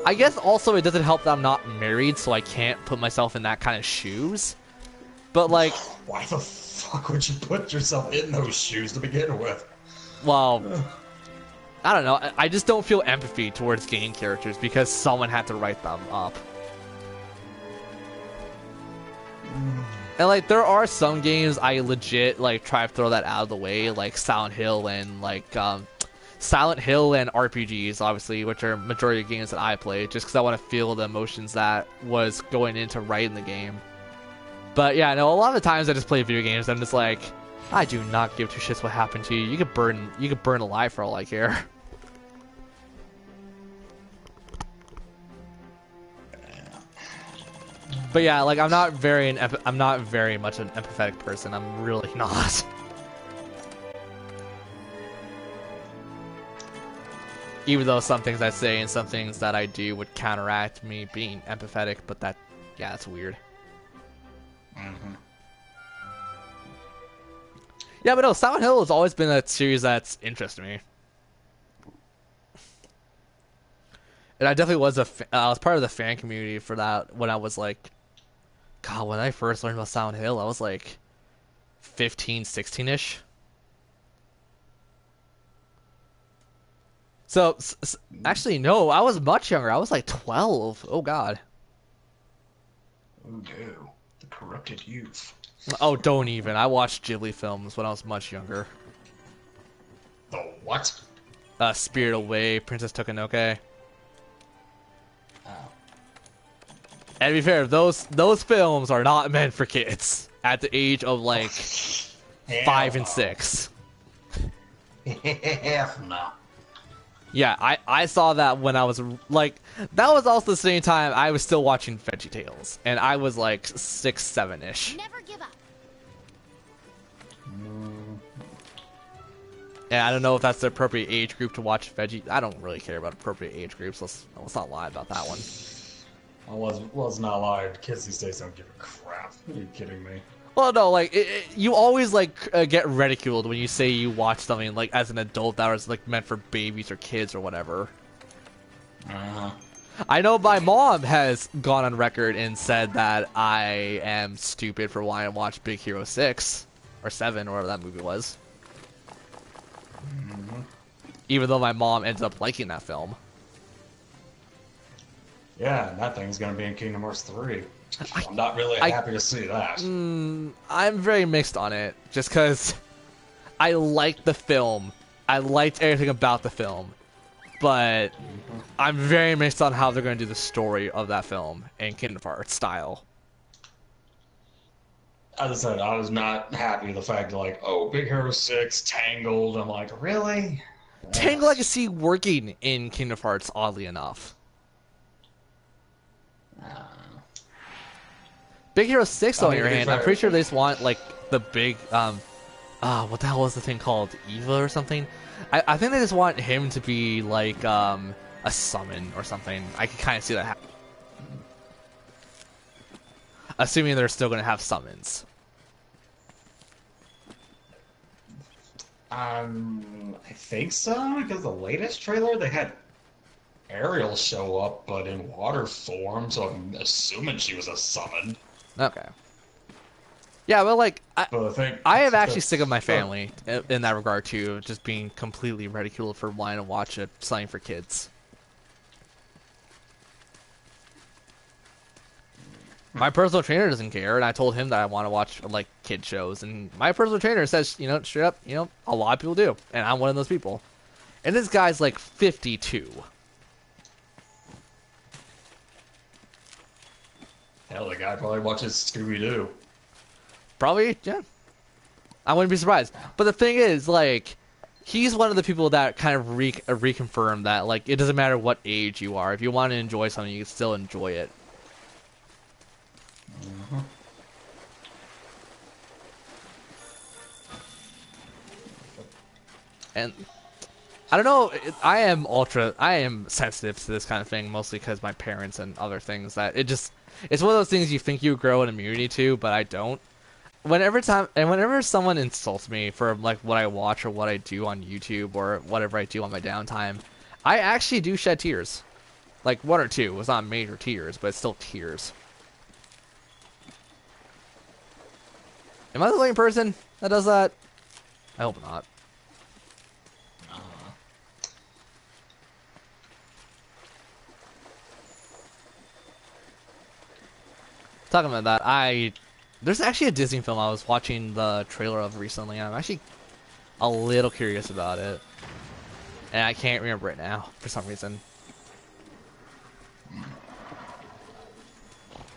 I guess also it doesn't help that I'm not married, so I can't put myself in that kind of shoes. But like, why the fuck would you put yourself in those shoes to begin with? Well, I don't know. I just don't feel empathy towards game characters because someone had to write them up. And like, there are some games I legit like try to throw that out of the way, like Silent Hill and like Silent Hill and RPGs, obviously, which are majority of games that I play, just because I want to feel the emotions that was going into writing the game. But yeah, no, a lot of the times I just play video games, I'm just like, I do not give two shits what happened to you. You could burn alive for all I care. But yeah, like I'm not very much an empathetic person. I'm really not. Even though some things I say and some things that I do would counteract me being empathetic, but that's weird. Mm-hmm. Yeah, but no, Silent Hill has always been a series that's interested me. And I definitely was I was part of the fan community for that when I was like, God, when I first learned about Silent Hill, I was like 15, 16-ish. So, actually, no, I was much younger. I was like 12. Oh, God. Oh, no. The corrupted youth. Oh, don't even. I watched Ghibli films when I was much younger. The what? Spirit Away, Princess Tokonoke. Oh. And to be fair, those films are not meant for kids at the age of like 5 and 6. No. Yeah, I saw that when I was like, that was also the same time I was still watching VeggieTales, and I was like 6, 7-ish. Never give up. And I don't know if that's the appropriate age group to watch Veggie. I don't really care about appropriate age groups. Let's not lie about that one. I was not lying. Kids these days don't give a crap. Are you kidding me? Well, no, like you always like get ridiculed when you say you watch something like as an adult that was like meant for babies or kids or whatever. Uh-huh. I know my mom has gone on record and said that I am stupid for wanting to watch Big Hero 6 or 7 or whatever that movie was. Mm-hmm. Even though my mom ended up liking that film. Yeah, and that thing's gonna be in Kingdom Hearts 3. I'm not really happy to see that. I'm very mixed on it, just because I liked the film. I liked everything about the film. But I'm very mixed on how they're going to do the story of that film in Kingdom Hearts style. As I said, I was not happy with the fact that, like, oh, Big Hero 6, Tangled. I'm like, really? Tangled I can see working in Kingdom Hearts, oddly enough. Big Hero 6, on the other hand, I'm pretty sure they just want, like, the big, what the hell was the thing called? Eva or something? I think they just want him to be, like, a summon or something. I can kind of see that happen. Assuming they're still going to have summons. I think so, because the latest trailer, they had Ariel show up, but in water form, so I'm assuming she was a summon. Okay. Yeah, well, like But I think I have actually that's- sick of my family in that regard too, just being completely ridiculed for wanting to watch it, something for kids. My personal trainer doesn't care, and I told him that I want to watch like kid shows, and my personal trainer says, straight up, a lot of people do, and I'm one of those people. And this guy's like 52. Hell, the guy probably watches Scooby-Doo. Probably, yeah. I wouldn't be surprised. But the thing is, like, he's one of the people that kind of reconfirmed that, like, it doesn't matter what age you are. If you want to enjoy something, you can still enjoy it. Mm-hmm. And I don't know. I am sensitive to this kind of thing, mostly because my parents and other things. That it's one of those things you think you grow an immunity to, but I don't. Whenever someone insults me for like what I watch or what I do on YouTube or whatever I do on my downtime, I actually do shed tears, like one or two. It's not major tears, but it's still tears. Am I the only person that does that? I hope not. Talking about that, there's actually a Disney film I was watching the trailer of recently, and I'm actually a little curious about it. And I can't remember it now, for some reason.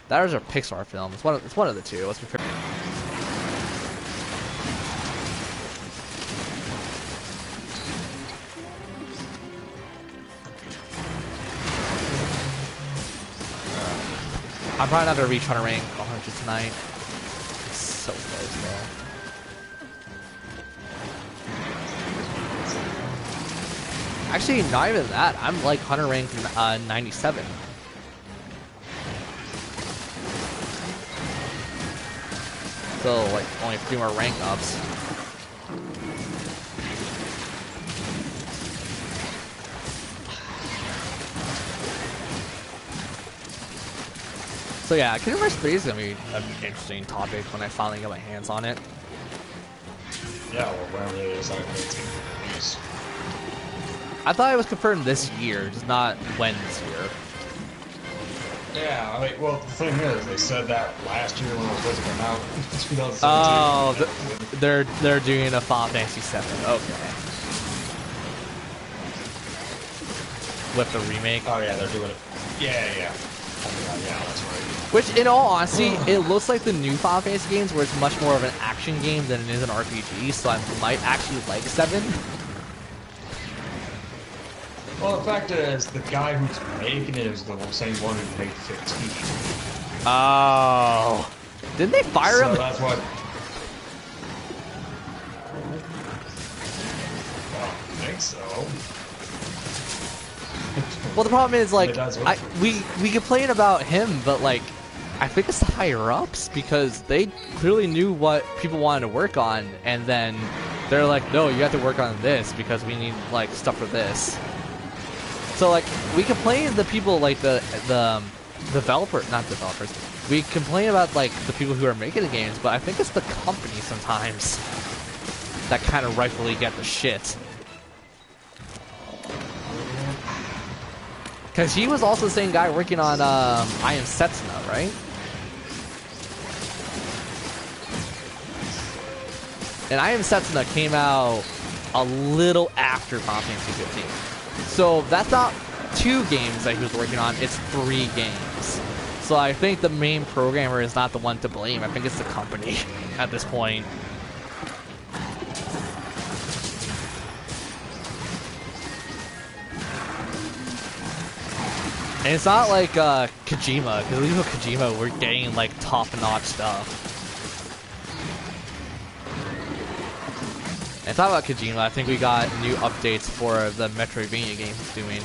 That was a Pixar film. It's one of the two. Let's be fair. I'm probably not gonna reach 100 rank 100 tonight. It's so close though. Actually, not even that. I'm like 100 rank 97. So like only a few more rank ups. So yeah, Kingdom Hearts 3 is gonna be an interesting topic when I finally get my hands on it. Yeah, well, wherever it is, I think it's going to release. I thought it was confirmed this year, just not when this year. Yeah, I mean, well, the thing is, they said that last year when it was supposed to come out, 2017. Oh, they're doing a Final Fantasy 7. Okay. With the remake. Oh yeah, they're doing it. Yeah. Oh, yeah, that's right. Which, in all honesty, it looks like the new Final Fantasy games where it's much more of an action game than it is an RPG, so I might actually like 7. Well, the fact is, the guy who's making it is the same one who made 15. Oh. Didn't they fire So him? that's what... I think so. Well, the problem is, like, It does. we complain about him, but, like, I think it's the higher-ups, because they clearly knew what people wanted to work on, and then they're like, no, you have to work on this, because we need, like, stuff for this. So, like, we complain the people, like, the not developers, we complain about, like, the people who are making the games, but I think it's the company sometimes that kind of rightfully get the shit. Because he was also the same guy working on I Am Setsuna, right? And I Am Setsuna came out a little after Final Fantasy 15. So that's not 2 games that he was working on, it's 3 games. So I think the main programmer is not the one to blame. I think it's the company at this point. And it's not like Kojima, because at least with Kojima, we're getting like top-notch stuff. And talking about Kojima, I think we got new updates for the Metroidvania game he's doing.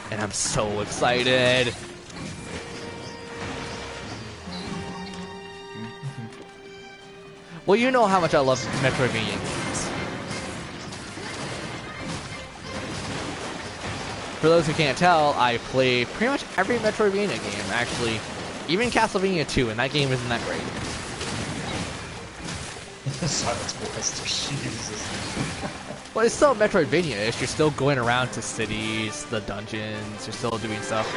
And I'm so excited! Well, you know how much I love Metroidvania games. For those who can't tell, I play pretty much every Metroidvania game, actually. Even Castlevania 2, and that game isn't that great. Simon's Quest. Jesus. Well, it's still Metroidvania-ish. You're still going around to cities, the dungeons. You're still doing stuff.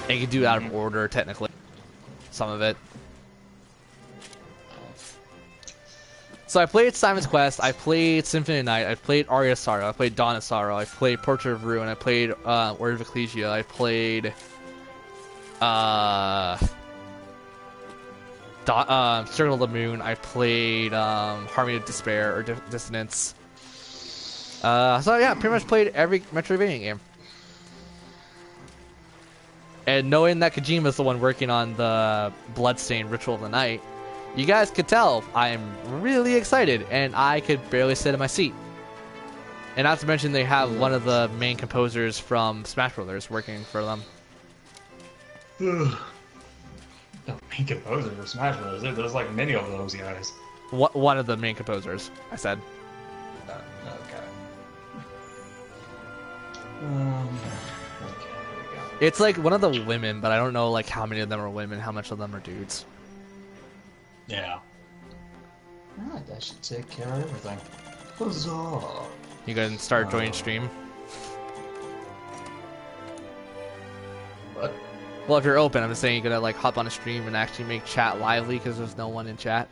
And you can do it out of order, technically. Some of it. So I played Simon's Quest, I played Symphony of Night, I played Aria of Sorrow, I played Dawn of Sorrow, I played Portrait of Ruin, I played Order of Ecclesia, I played Circle of the Moon, I played Harmony of Despair, or Dissonance. So yeah, pretty much played every Metroidvania game. And knowing that Kojima's the one working on the Bloodstained Ritual of the Night, you guys could tell I'm really excited, and I could barely sit in my seat. And not to mention they have one of the main composers from Smash Brothers working for them. The main composer for Smash Bros. There's like many of those guys. One of the main composers, I said. Okay. Okay, here we go. It's like one of the women, but I don't know like how many of them are women, how much of them are dudes. Yeah. Alright, that should take care of everything. Huzzah! You can start joining stream. What? Well, if you're open, I'm just saying you're gonna like hop on a stream and actually make chat lively because there's no one in chat.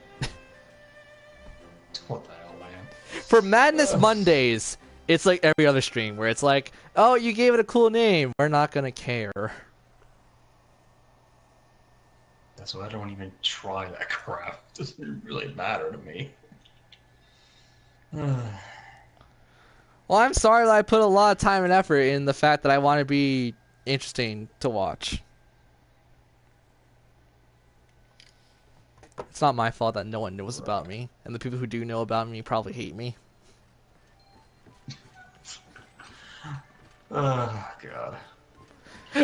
What the hell, man? For Madness Mondays, it's like every other stream where it's like, oh, you gave it a cool name. We're not gonna care. That's why I don't even try that crap. It doesn't really matter to me. Well, I'm sorry that I put a lot of time and effort in the fact that I want to be interesting to watch. It's not my fault that no one knows about me, and the people who do know about me probably hate me. Oh, God.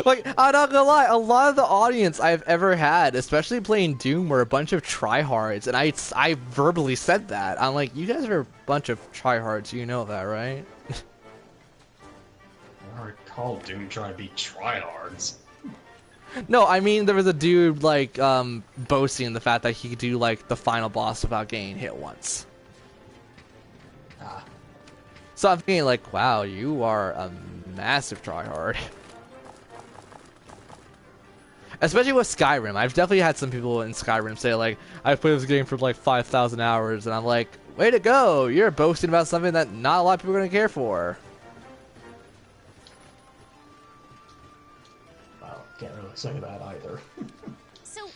Like, I'm not gonna lie, a lot of the audience I've ever had, especially playing Doom, were a bunch of tryhards, and I verbally said that. I'm like, you guys are a bunch of tryhards, you know that, right? I recall Doom trying to be tryhards. No, I mean, there was a dude, like, boasting the fact that he could do, like, the final boss without getting hit once. Ah. So I'm thinking, like, wow, you are a massive tryhard. Especially with Skyrim. I've definitely had some people in Skyrim say, like, I've played this game for, like, 5,000 hours, and I'm like, way to go! You're boasting about something that not a lot of people are going to care for. Well, can't really say that either. So,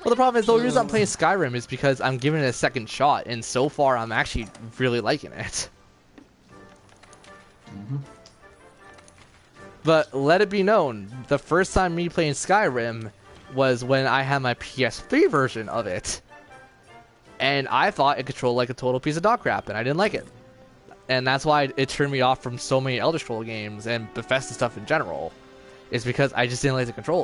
Well, the problem is, the only reason I'm playing Skyrim is because I'm giving it a second shot, and so far, I'm actually really liking it. Mm-hmm. But let it be known, the first time me playing Skyrim was when I had my PS3 version of it. And I thought it controlled like a total piece of dog crap, and I didn't like it. And that's why it turned me off from so many Elder Scrolls games and Bethesda stuff in general. Is because I just didn't like the controls.